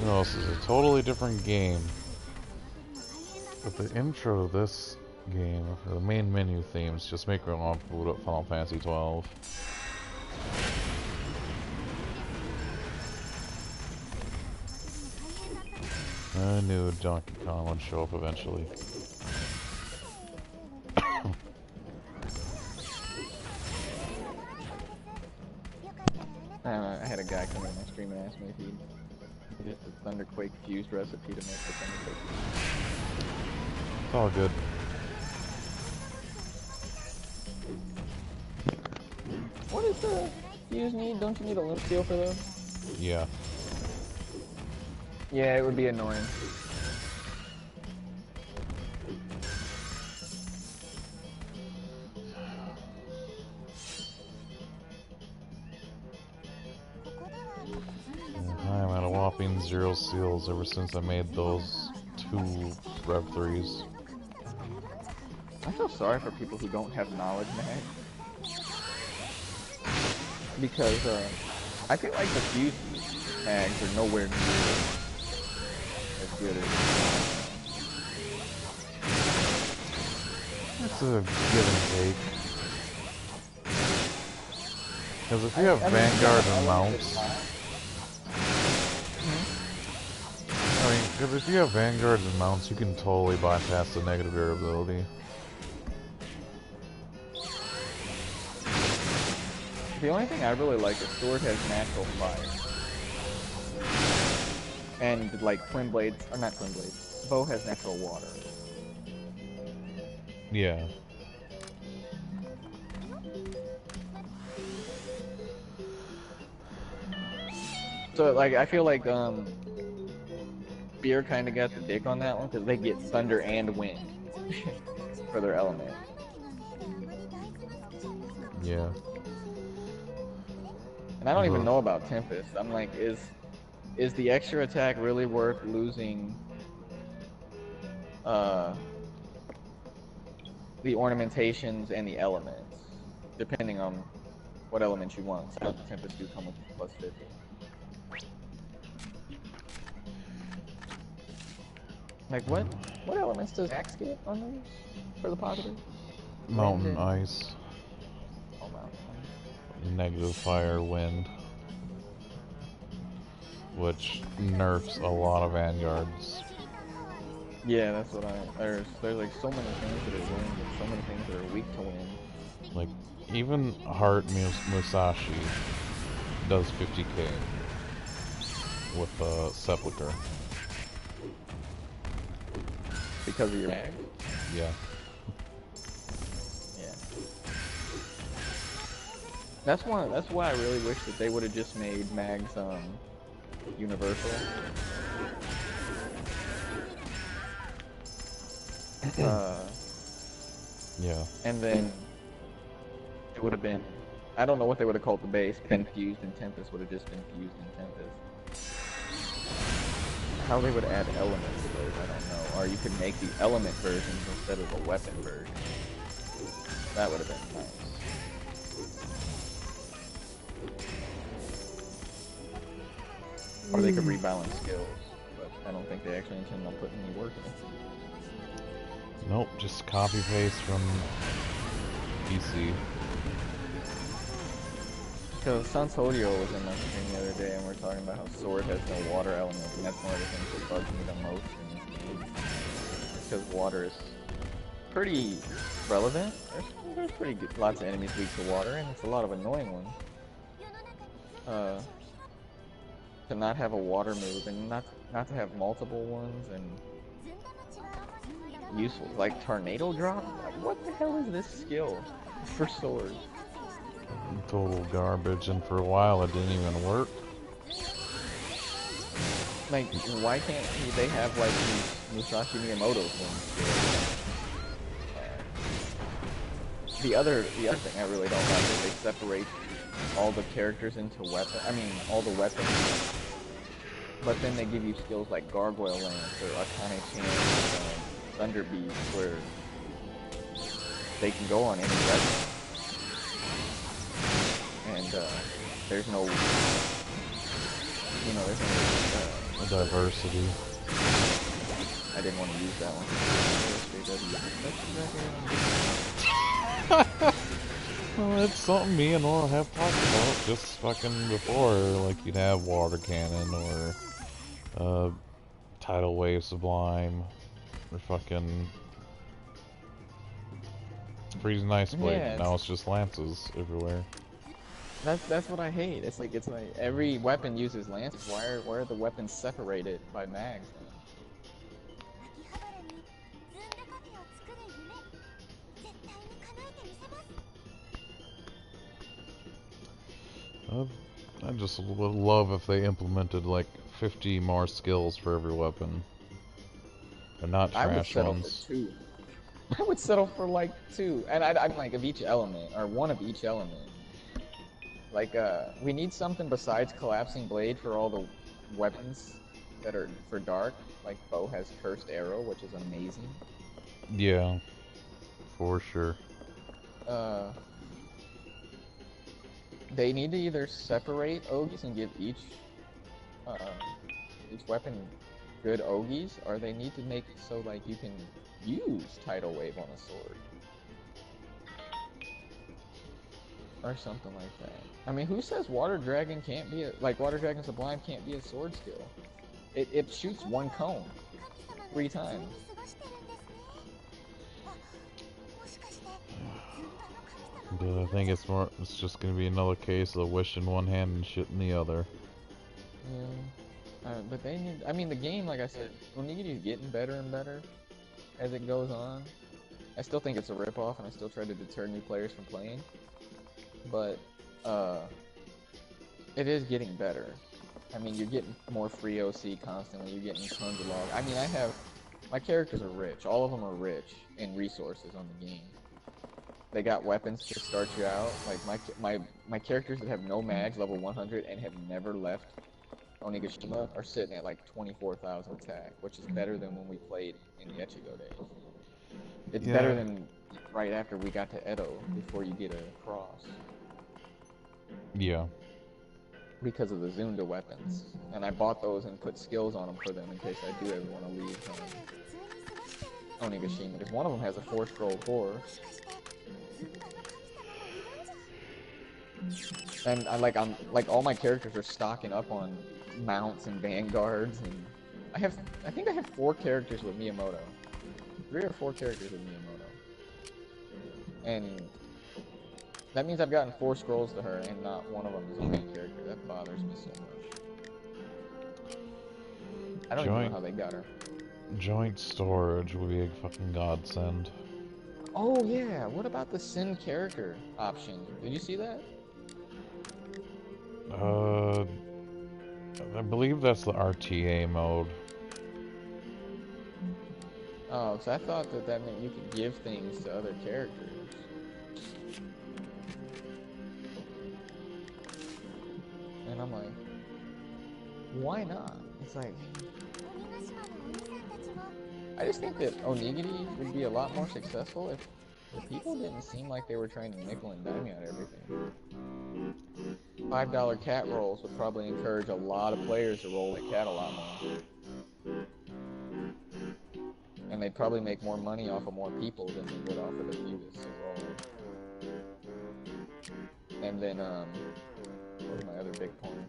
No, this is a totally different game. But the intro to this game, or the main menu themes, just make me want to boot up Final Fantasy 12. I knew Donkey Kong would show up eventually. I had a guy come in my stream and ask me if he'd get the Thunderquake fused recipe to make the Thunderquake fuse. It's all good. What does the fuse need? Don't you need a limp steel for those? Yeah. Yeah, it would be annoying. I'm at a whopping 0 seals ever since I made those 2 Rev 3s. I feel sorry for people who don't have knowledge mag. Because I feel like the fuse mags are nowhere near as good as... It's a give and take. Because if you have Vanguard and mounts... I mean, because if you have Vanguards and mounts, you can totally bypass the negative durability. The only thing I really like is Sword has natural fire. And like Twin Blades, or not Twin Blades, Bow has natural water. Yeah. So like, I feel like Beer kind of got the dick on that one, because they get thunder and wind for their element. Yeah. And I don't even know about Tempest. I'm like, is the extra attack really worth losing the ornamentations and the elements, depending on what elements you want? So the Tempest do come with plus 50. Like what elements does Axe get on those for the positive? Mountain Ice. Oh, mountain ice. Negative fire, wind. Which nerfs a lot of Vanguards. Yeah, that's what there's like so many things that are wind and so many things that are weak to wind. Like, even Heart Musashi does 50k with Sepulcher. Because of your mag. Yeah. Yeah. That's why I really wish that they would have just made mags universal. Yeah. And then it would have been, I don't know what they would have called the base, been fused in Tempest would have just been fused in Tempest. How they would add elements to those, I don't know. Or you could make the element versions instead of the weapon version. That would have been nice. Or they could rebalance skills, but I don't think they actually intend on putting any work in it. Nope, just copy paste from PC. Because Sansodio was in my stream the other day, and we're talking about how Sword has no water element, and that's one of the things that bugs me the most in this game. Because water is pretty relevant. There's pretty good, lots of enemies weak to water, and it's a lot of annoying ones. to not have a water move and not to have multiple ones and useful like tornado drop. Like, what the hell is this skill for swords? Total garbage, and for a while it didn't even work. Like, why can't they have like Musashi Miyamoto things? The other thing I really don't like is they separate all the characters into weapons. I mean, all the weapons. But then they give you skills like Gargoyle Lance or Akane Chain or Thunder Beast, where they can go on any weapon. And there's no, there's no diversity. I didn't want to use that one. Well, it's something me and Nora have talked about just fucking before. Like, you'd have Water Cannon or Tidal Wave Sublime or fucking Freezing Ice Blade. Yeah, now it's just lances everywhere. That's what I hate. It's like every weapon uses lances. Why are the weapons separated by mags? I just would love if they implemented like 50 more skills for every weapon. And not trash I would settle ones. for 2. I would settle for like 2. And I'd like of each element, or one of each element. Like, we need something besides Collapsing Blade for all the weapons that are for dark. Like, Bow has Cursed Arrow, which is amazing. Yeah, for sure. They need to either separate Ogies and give each weapon good Ogies, or they need to make it so like you can use Tidal Wave on a sword. Or something like that. I mean, who says Water Dragon can't be Water Dragon Sublime can't be a sword skill? It shoots one cone 3 times. But I think it's just gonna be another case of wish in one hand and shit in the other. Yeah. But they need, I mean, the game, like I said, Onigiri is getting better and better as it goes on. I still think it's a ripoff, and I still try to deter new players from playing. But, it is getting better. I mean, you're getting more free OC constantly, you're getting tons of log. I mean, my characters are rich. All of them are rich in resources on the game. They got weapons to start you out. Like, my characters that have no mags, level 100, and have never left Onigashima are sitting at like 24,000 attack, which is better than when we played in the Echigo days. It's better than right after we got to Edo, before you get a cross. Yeah. Because of the Zunda weapons. And I bought those and put skills on them for them in case I do ever want to leave Onigashima. Because one of them has a 4-scroll core. And I'm like all my characters are stocking up on mounts and vanguards, and I think I have 4 characters with Miyamoto. 3 or 4 characters with Miyamoto. And that means I've gotten 4 scrolls to her, and not one of them is a main character. That bothers me so much. I don't even know how they got her. Joint storage would be a fucking godsend. Oh yeah, what about the Sin character option? Did you see that? I believe that's the RTA mode. Oh, so I thought that meant you could give things to other characters. And I'm like, why not? It's like, I just think that Onigiri would be a lot more successful if the people didn't seem like they were trying to nickel and dime out everything. $5 cat rolls would probably encourage a lot of players to roll the cat a lot more. And they'd probably make more money off of more people than they would off of the few that still roll. And then, what was my other big point?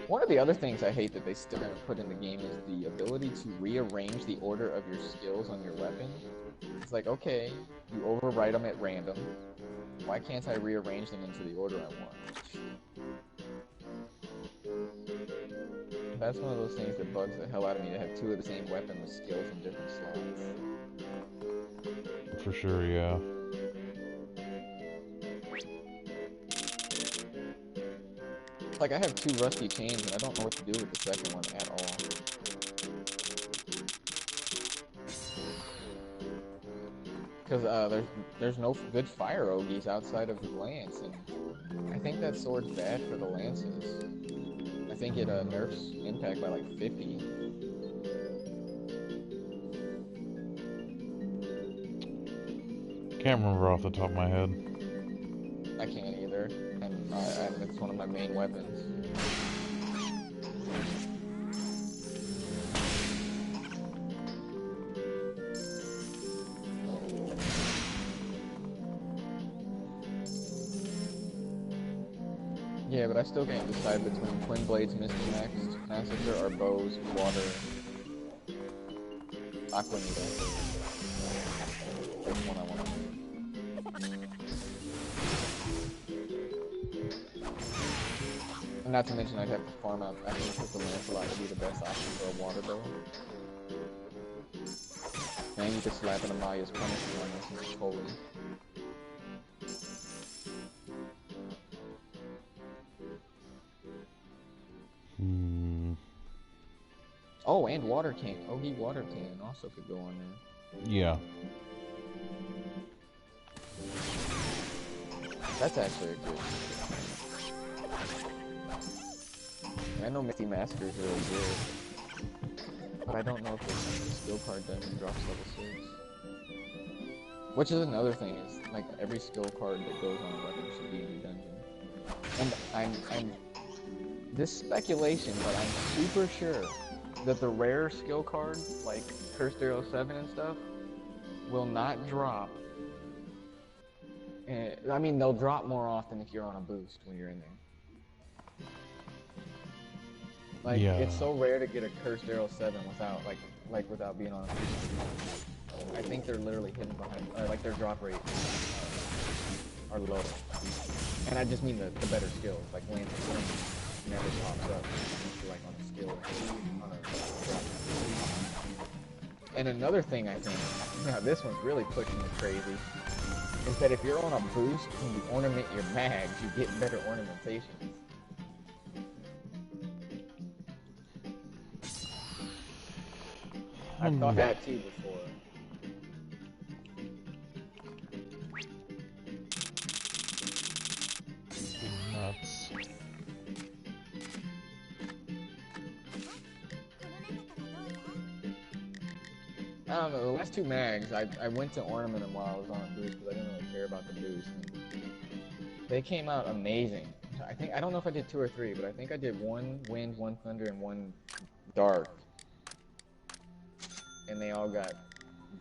One of the other things I hate that they still haven't put in the game is the ability to rearrange the order of your skills on your weapon. It's like, okay, you overwrite them at random. Why can't I rearrange them into the order I want? That's one of those things that bugs the hell out of me, to have two of the same weapon with skills in different slots. For sure, yeah. Like, I have two rusty chains, and I don't know what to do with the second one at all. Because there's no good fire ogies outside of the lance, and I think that sword's bad for the lances. I think it nerfs impact by like 50. Can't remember off the top of my head. I can't either, and it's one of my main weapons. Yeah, but I still can't decide between Twin Blades Massacre or Bow's Water Aqua Needle. Which one I want to do. And not to mention I'd have to farm out, I think the Lancelot would be the best option for a water bow. And you could slap an Amaya's Punishment on this and it's holy. Oh, and water can. Ogi water cannon also could go on there. Yeah. That's actually a good. I know Misty Massacre is really good, but I don't know if the skill card dungeon drops level 6. Which is another thing, is like every skill card that goes on a weapon should be in a dungeon. And I'm this speculation, but I'm super sure that the rare skill cards, like Cursed Arrow 7 and stuff, will not drop. I mean, they'll drop more often if you're on a boost when you're in there. Like, yeah. It's so rare to get a Cursed Arrow 7 without being on a boost. I think they're literally hidden behind, like their drop rates are low. And I just mean the better skills, like Lance never pops up unless you're like on a skill, on a drop. And another thing I think, now this one's really pushing it crazy, is that if you're on a boost and you ornament your mags, you get better ornamentations. I've thought that too before. Nuts. I don't know, the last two mags, I went to ornament them while I was on a boost because I didn't really care about the boost. And they came out amazing. I don't know if I did 2 or 3, but I think I did 1 wind, 1 thunder, and 1 dark. And they all got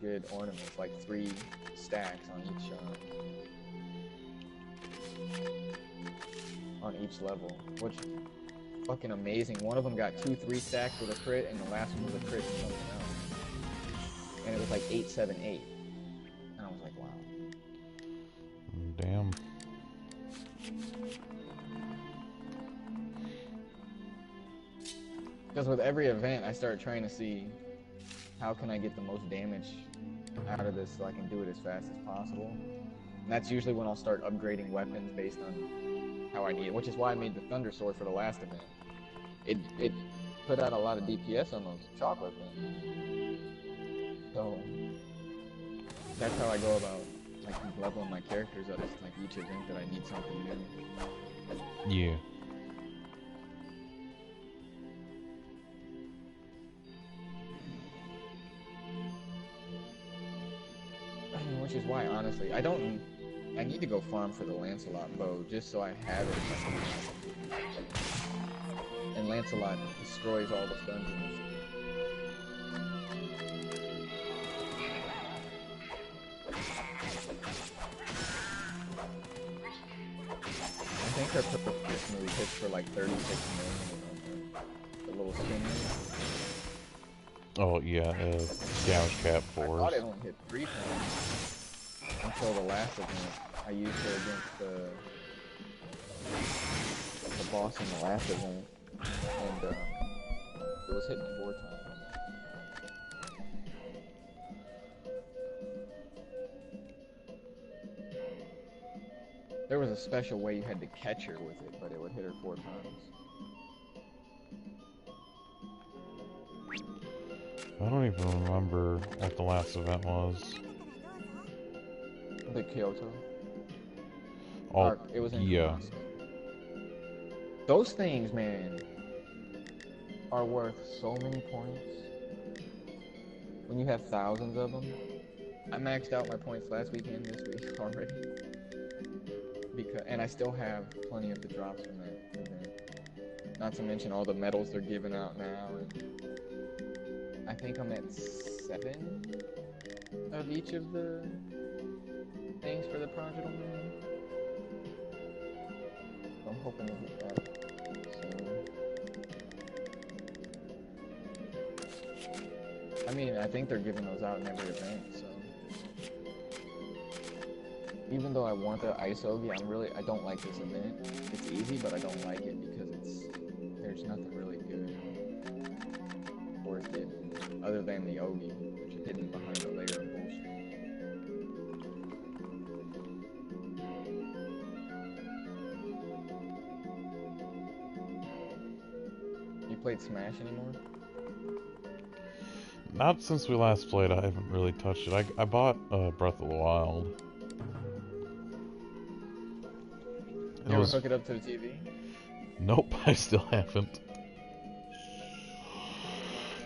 good ornaments, like 3 stacks on each level, which is fucking amazing. One of them got 2-3 stacks with a crit, and the last one was a crit for something else. And it was like 8-7-8, and I was like, wow. Damn. Because with every event, I started trying to see how can I get the most damage out of this so I can do it as fast as possible. And that's usually when I'll start upgrading weapons based on how I need it, which is why I made the Thunder Sword for the last event. It put out a lot of DPS on those chocolate things. So that's how I go about like leveling my characters up. It's like each event that I need something new. Yeah. Which is why, honestly, I need to go farm for the Lancelot bow just so I have it. And Lancelot destroys all the dungeons. I think her this movie hits for like 36 million, the little skin. Oh yeah, damage cap I 4s. thought it only hit 3 times until the last event. I used it against the boss in the last event, and it was hitting 4 times. There was a special way you had to catch her with it, but it would hit her 4 times. I don't even remember what the last event was. The Kyoto. Oh, It was in yeah. Kumasi. Those things, man, are worth so many points. When you have thousands of them. I maxed out my points last weekend, this week already. And I still have plenty of the drops from that event. Not to mention all the medals they're giving out now. And I think I'm at 7 of each of the things for the Prodigal Man. So I'm hoping to hit that soon. I mean, I think they're giving those out in every event, so. Even though I want the ice ogi, I don't like this event. It's easy, but I don't like it because there's nothing really good worth getting other than the ogi, which is hidden behind a layer of bullshit. You played Smash anymore? Not since we last played. I haven't really touched it. I bought Breath of the Wild. You ever hook it up to the TV? Nope, I still haven't.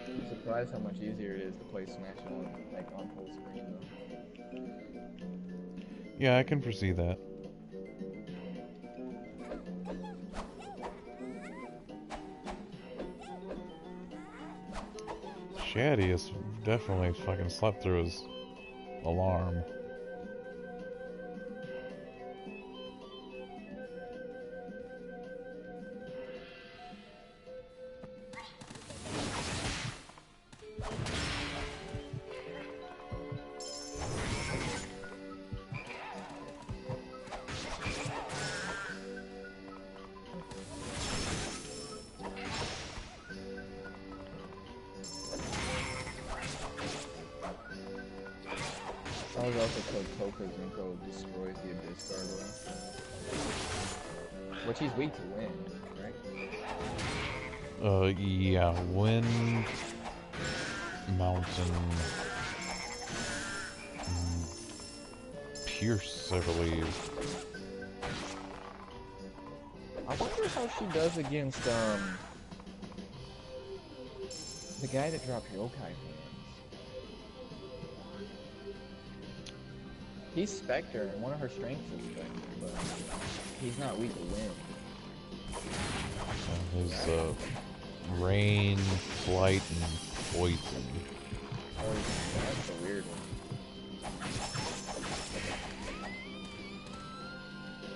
I'm surprised how much easier it is to play Smash on full screen though. Yeah, I can foresee that. Shaddy has definitely fucking slept through his alarm. I was also told Tokazinko destroys the Abyss Gargoyle. Which he's weak to win, right? Yeah, Wind, Mountain, Pierce, I believe. I wonder how she does against, the guy that dropped Yokai Hands. He's Spectre, and one of her strengths is Spectre, but he's not weak to wind. His, rain, flight, and poison. Oh, that's a weird one.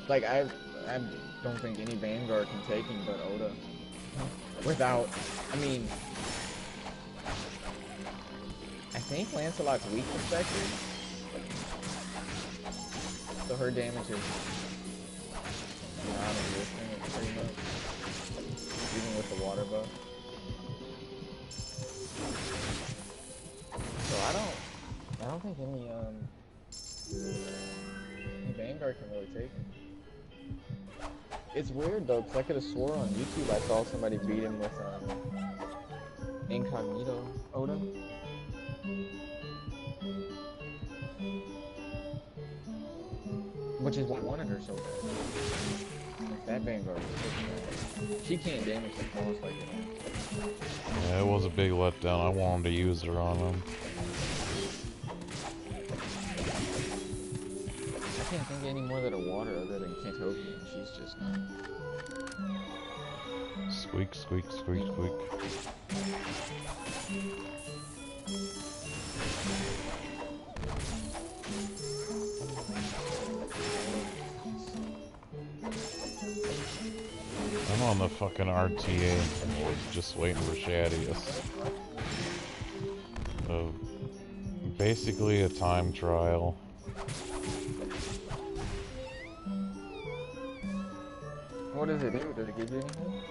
Like, I don't think any Vanguard can take him but Oda. Without, I mean, I think Lancelot's weak to Spectre. So her damage is non-existent, pretty much. Even with the water buff. So I don't think any Vanguard can really take him. It's weird though, because I could have swore on YouTube I saw somebody beat him with Incognito Oda. Which is what wanted her so bad. Like, that Vanguard was so bad. She can't damage the boss like that. Yeah, it was a big letdown. I wanted to use her on him. I can't think any more that are water other than Kentoki, and she's just not. Squeak, squeak, squeak, squeak. I'm on the fucking RTA, just waiting for Shadius. Basically a time trial. What does it do? Does it give you anything?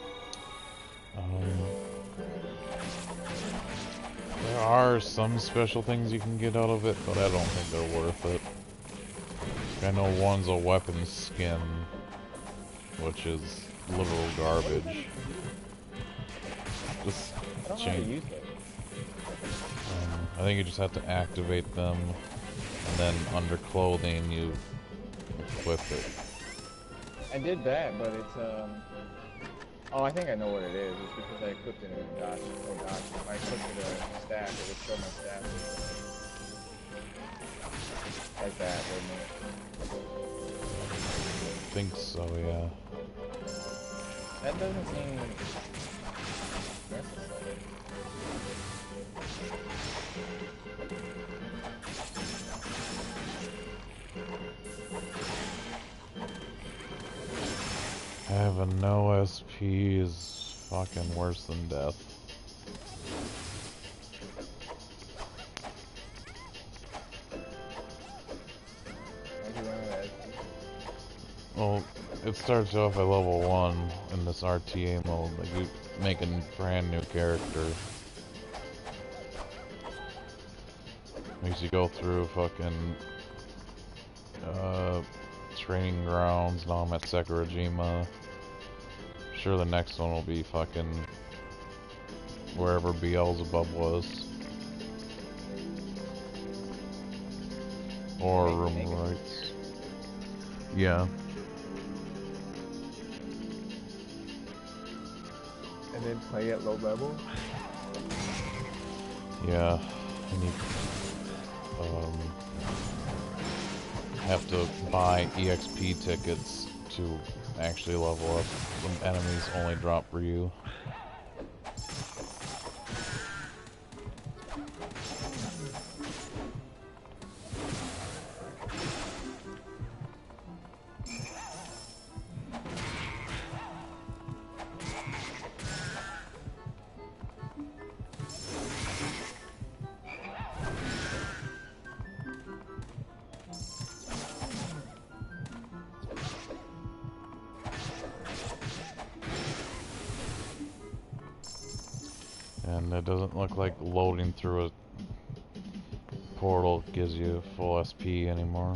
There are some special things you can get out of it, but I don't think they're worth it. I know one's a weapon skin, which is literal garbage. Just I don't know how to change. use it. I think you just have to activate them, and then under clothing you equip it. I did that, but it's oh, I think I know what it is. It's because I equipped it in a dodge. Oh gosh, if I equipped it a staff, it would show my staff. Like that, wouldn't it? I think so, yeah. That doesn't seem necessary. Having no SP is fucking worse than death. How'd you run out of SP? Well, it starts off at level 1 in this RTA mode. Like, you make a brand new character. Makes you go through fucking training grounds. Now I'm at Sakurajima. Sure, the next one will be fucking wherever Beelzebub was. Or room rights. Yeah. And then play at low level? Yeah. And you have to buy EXP tickets to actually level up. Some enemies only drop for you. And it doesn't look like loading through a portal gives you full SP anymore.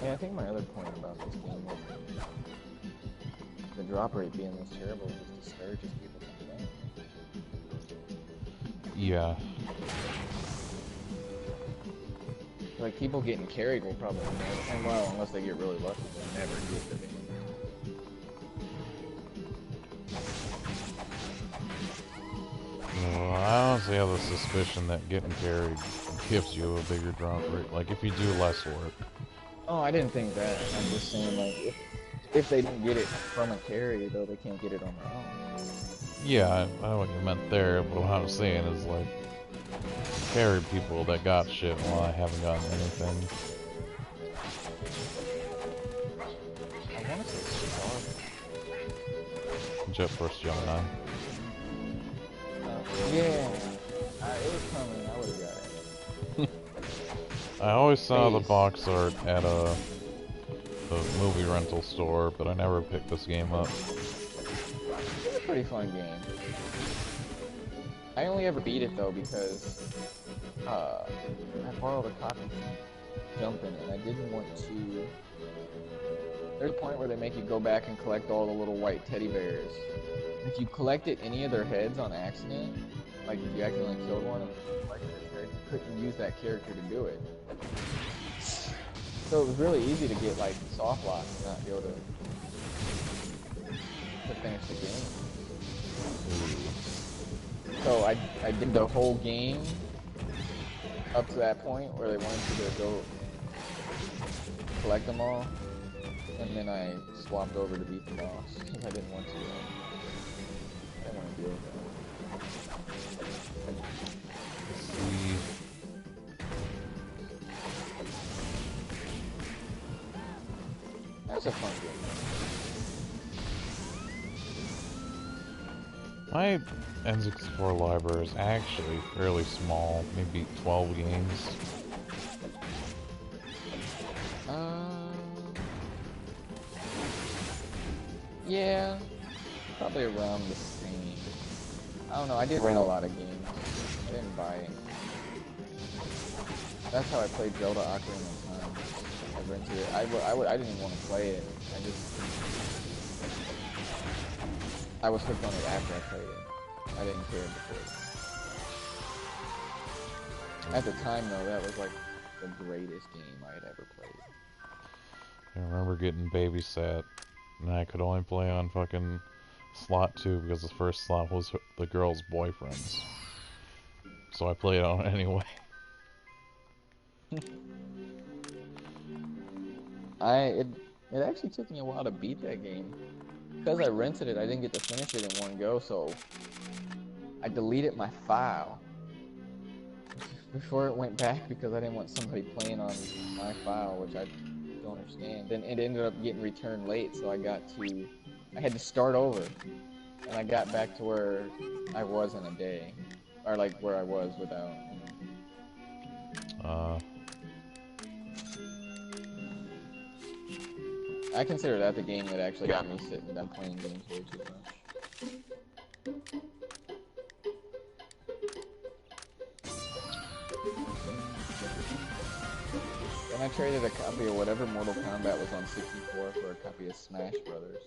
Yeah, I think my other point about this game was the drop rate being this terrible just discourages people from playing. Yeah. Like, people getting carried will probably never, and well, unless they get really lucky, they'll never get the game. Well, I honestly have a suspicion that getting carried gives you a bigger drop rate. Like, if you do less work. Oh, I didn't think that. I'm just saying, like, if they didn't get it from a carry, though, they can't get it on their own. Yeah, I know what you meant there, but what I'm saying is, like, carried people that got shit while I haven't gotten anything. I want to say Star. Jet Force Gemini. Yeah. It was coming. I would have got it. I always saw the Face. box art at the movie rental store, but I never picked this game up. It's a pretty fun game. I only ever beat it though because I borrowed a copy from Jumpin', and I didn't want to. There's a point where they make you go back and collect all the little white teddy bears. If you collected any of their heads on accident, like if you accidentally killed one and collected his head, you couldn't use that character to do it. So it was really easy to get like soft lock and not be able to finish the game. So I did the whole game up to that point where they wanted you to go collect them all, and then I swapped over to beat the boss because I didn't want to. I didn't want to deal with that. was a fun game. My N64 library is actually fairly small, maybe 12 games. Yeah, probably around the same. I don't know, I did rent a lot of games. I didn't buy any. That's how I played Zelda Ocarina of Time. I rented it. I didn't even want to play it. I was hooked on it after I played it. I didn't care before. At the time, though, that was like the greatest game I had ever played. I remember getting babysat, and I could only play on fucking slot 2 because the first slot was the girl's boyfriend's. So I played on it anyway. It actually took me a while to beat that game. Because I rented it, I didn't get to finish it in one go, so I deleted my file before it went back because I didn't want somebody playing on my file, which I don't understand. Then it ended up getting returned late, so I had to start over, and I got back to where I was in a day, or like where I was without. I consider that the game that actually got me sitting down playing games way too much. Then I traded a copy of whatever Mortal Kombat was on 64 for a copy of Smash Brothers.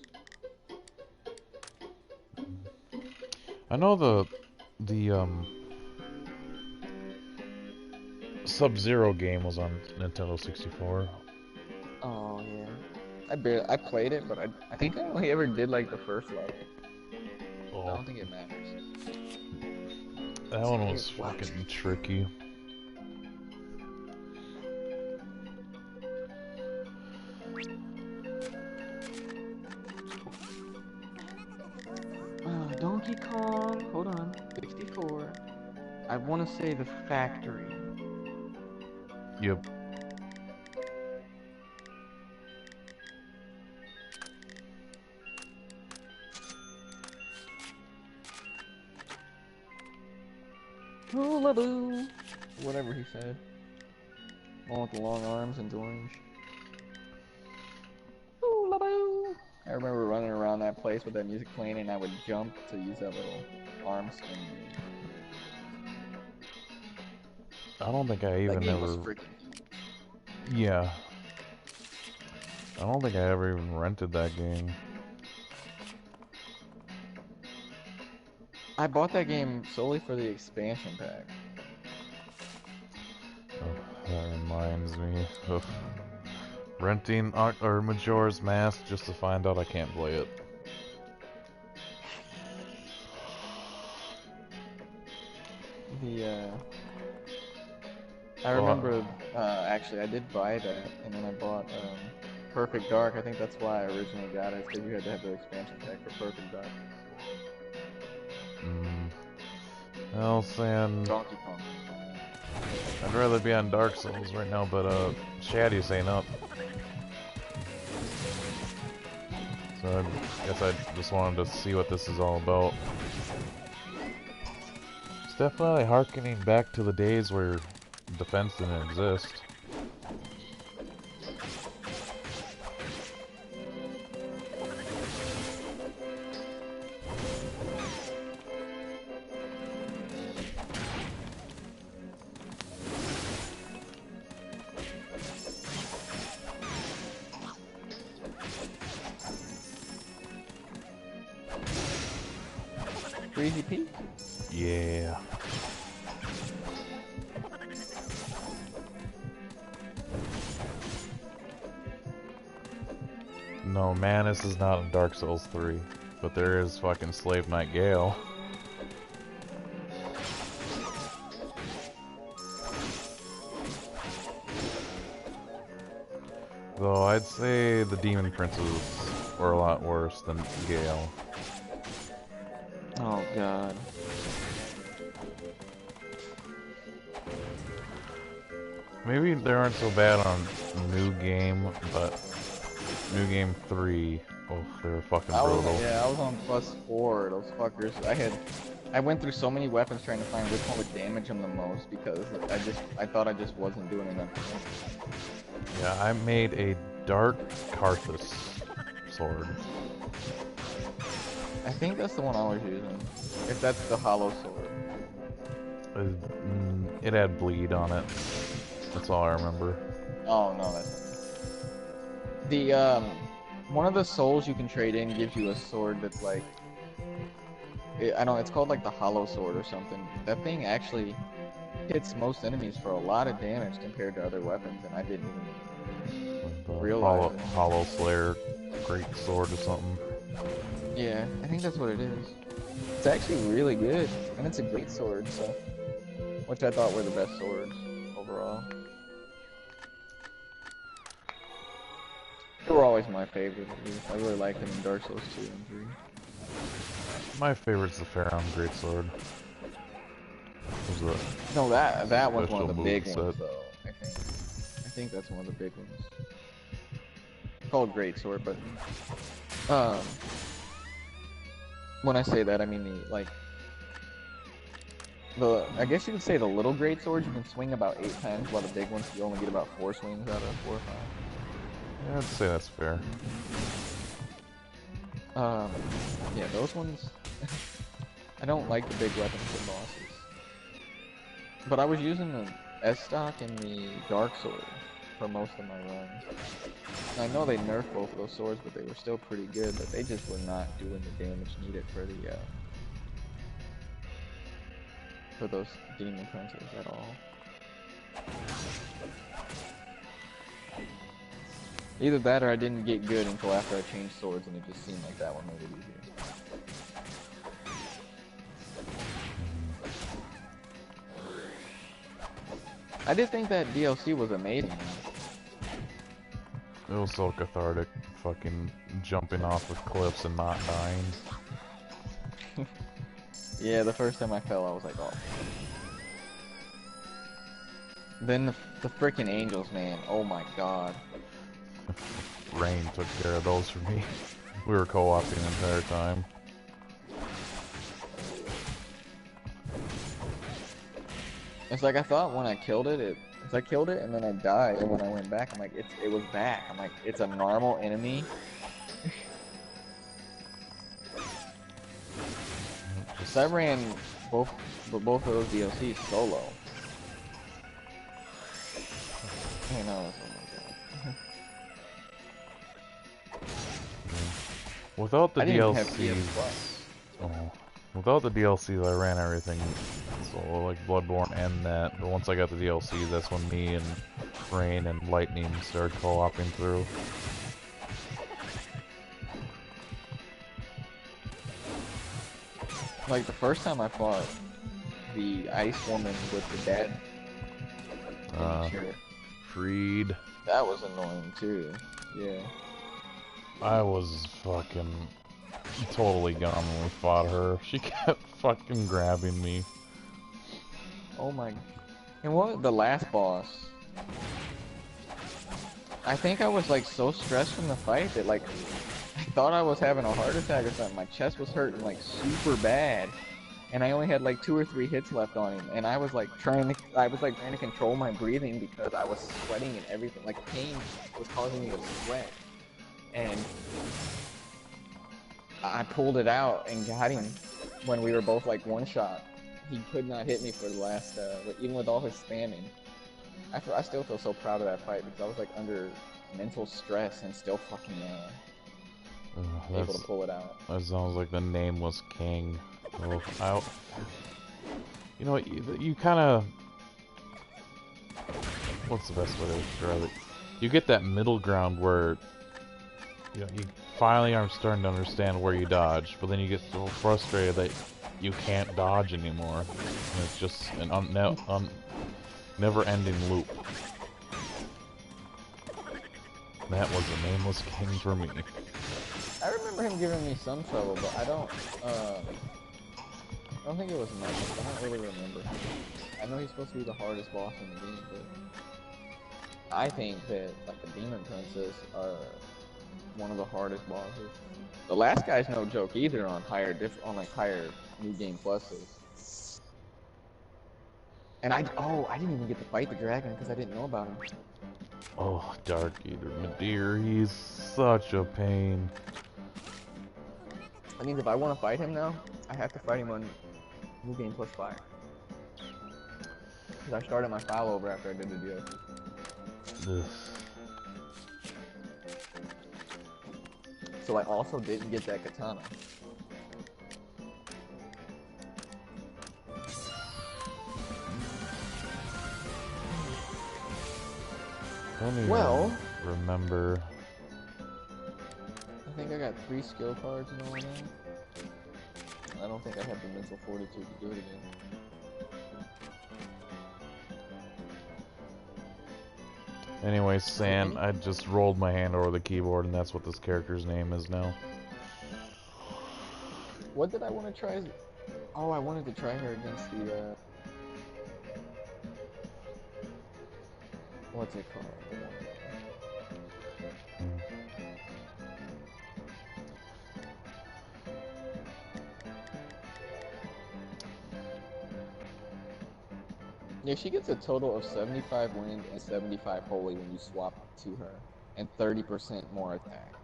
I know the Sub-Zero game was on Nintendo 64. Oh yeah. I played it, but I think I only ever did like the first level. Oh. I don't think it matters. That one was fucking tricky. Donkey Kong, hold on, 64. I want to say the factory. Yep. Hula-boo! Whatever he said. One with the long arms and orange. Hula-boo! I remember running around that place with that music playing, and I would jump to use that little arm spin. I don't think I even ever. Yeah. I don't think I ever even rented that game. I bought that game solely for the expansion pack. Oh, that reminds me of renting or Majora's Mask just to find out I can't play it. I remember, actually, I did buy that, and then I bought Perfect Dark. I think that's why I originally got it, because you had to have the expansion pack for Perfect Dark. Well, Sam, Donkey Kong. I'd rather be on Dark Souls right now, but Shaddy's ain't up. So I guess I just wanted to see what this is all about. It's definitely harkening back to the days where defense didn't exist. Greasy Pete? Yeah. No, Manus is not in Dark Souls 3, but there is fucking Slave Knight Gale. Though I'd say the Demon Princes were a lot worse than Gale. Oh god. Maybe they aren't so bad on new game, but New Game 3. Oh, they were fucking I was brutal. yeah, I was on +4. Those fuckers. I went through so many weapons trying to find which one would damage them the most because I thought I just wasn't doing enough damage. Yeah, I made a Dark Karthus sword. I think that's the one I was using. If that's the hollow sword. It had bleed on it. That's all I remember. Oh no, that's not. The one of the souls you can trade in gives you a sword that's like I don't know, it's called like the hollow sword or something. That thing actually hits most enemies for a lot of damage compared to other weapons, and I didn't even The realize it. Hollow Slayer Great Sword or something. Yeah, I think that's what it is. It's actually really good, and it's a great sword, so which I thought were the best swords overall. They were always my favorite, at least. I really liked them in Dark Souls 2 and 3. My favorite's the Pharaoh Great Sword. No, that was one of the big set. ones, though. I think that's one of the big ones. It's called Great Sword, but when I say that, I mean I guess you could say the little Great Swords you can swing about 8 times, while the big ones you only get about 4 swings out of 4 or 5. Yeah, I'd say that's fair. Yeah, those ones. I don't like the big weapons for bosses. But I was using the S-Stock and the Dark Sword for most of my runs. I know they nerfed both of those swords, but they were still pretty good, but they just were not doing the damage needed for those demon princes at all. Either that or I didn't get good until after I changed swords, and it just seemed like that one made it easier. I did think that DLC was amazing. It was so cathartic, fucking jumping off of cliffs and not dying. Yeah, the first time I fell, I was like, oh. Then the freaking angels, man. Oh my god. Rain took care of those for me. We were co-oping the entire time. It's like I thought when I killed it, I killed it and then I died, and when I went back, I'm like, it was back. I'm like, it's a normal enemy. So I ran both of those DLCs solo. I know, oh my god. Without the I didn't even have DLCs, without the DLCs, I ran everything solo, like Bloodborne and that. But once I got the DLCs, that's when me and Rain and Lightning started co-oping through. Like the first time I fought the ice woman with the dead Freed. That was annoying too. Yeah. I was fucking totally gone when we fought her. She kept fucking grabbing me. Oh my. And what the last boss? I think I was like so stressed from the fight that like I thought I was having a heart attack or something. My chest was hurting like super bad. And I only had like 2 or 3 hits left on him, and I was like trying to control my breathing because I was sweating and everything. Like pain was causing me to sweat, and I pulled it out and got him when we were both like one shot. He could not hit me for the last, even with all his spamming. I still feel so proud of that fight because I was like under mental stress and still fucking able to pull it out. That sounds like the name was King. Oh, you know, you kind of, what's the best way to describe it? You get that middle ground where, you know, you finally are starting to understand where you dodge, but then you get so frustrated that you can't dodge anymore, and it's just an never-ending loop. That was the nameless King for me. I remember him giving me some trouble, but I don't think it was much. I don't really remember. I know he's supposed to be the hardest boss in the game, but I think that like the demon princes are one of the hardest bosses. The last guy's no joke either on higher new game pluses. And I didn't even get to fight the dragon because I didn't know about him. Oh, Dark Eater Madeir, he's such a pain. That means if I want to fight him now, I have to fight him on New Game Plus Fire. Because I started my file over after I did the DLC. Ugh. So I also didn't get that katana. I don't even Well, remember. I think I got 3 skill cards and all that. I don't think I have the mental fortitude to do it again. Anyway, San, I just rolled my hand over the keyboard, and that's what this character's name is now. What did I want to try? Oh, I wanted to try her against the, what's it called? Yeah, she gets a total of 75 wind and 75 holy when you swap to her, and 30% more attack.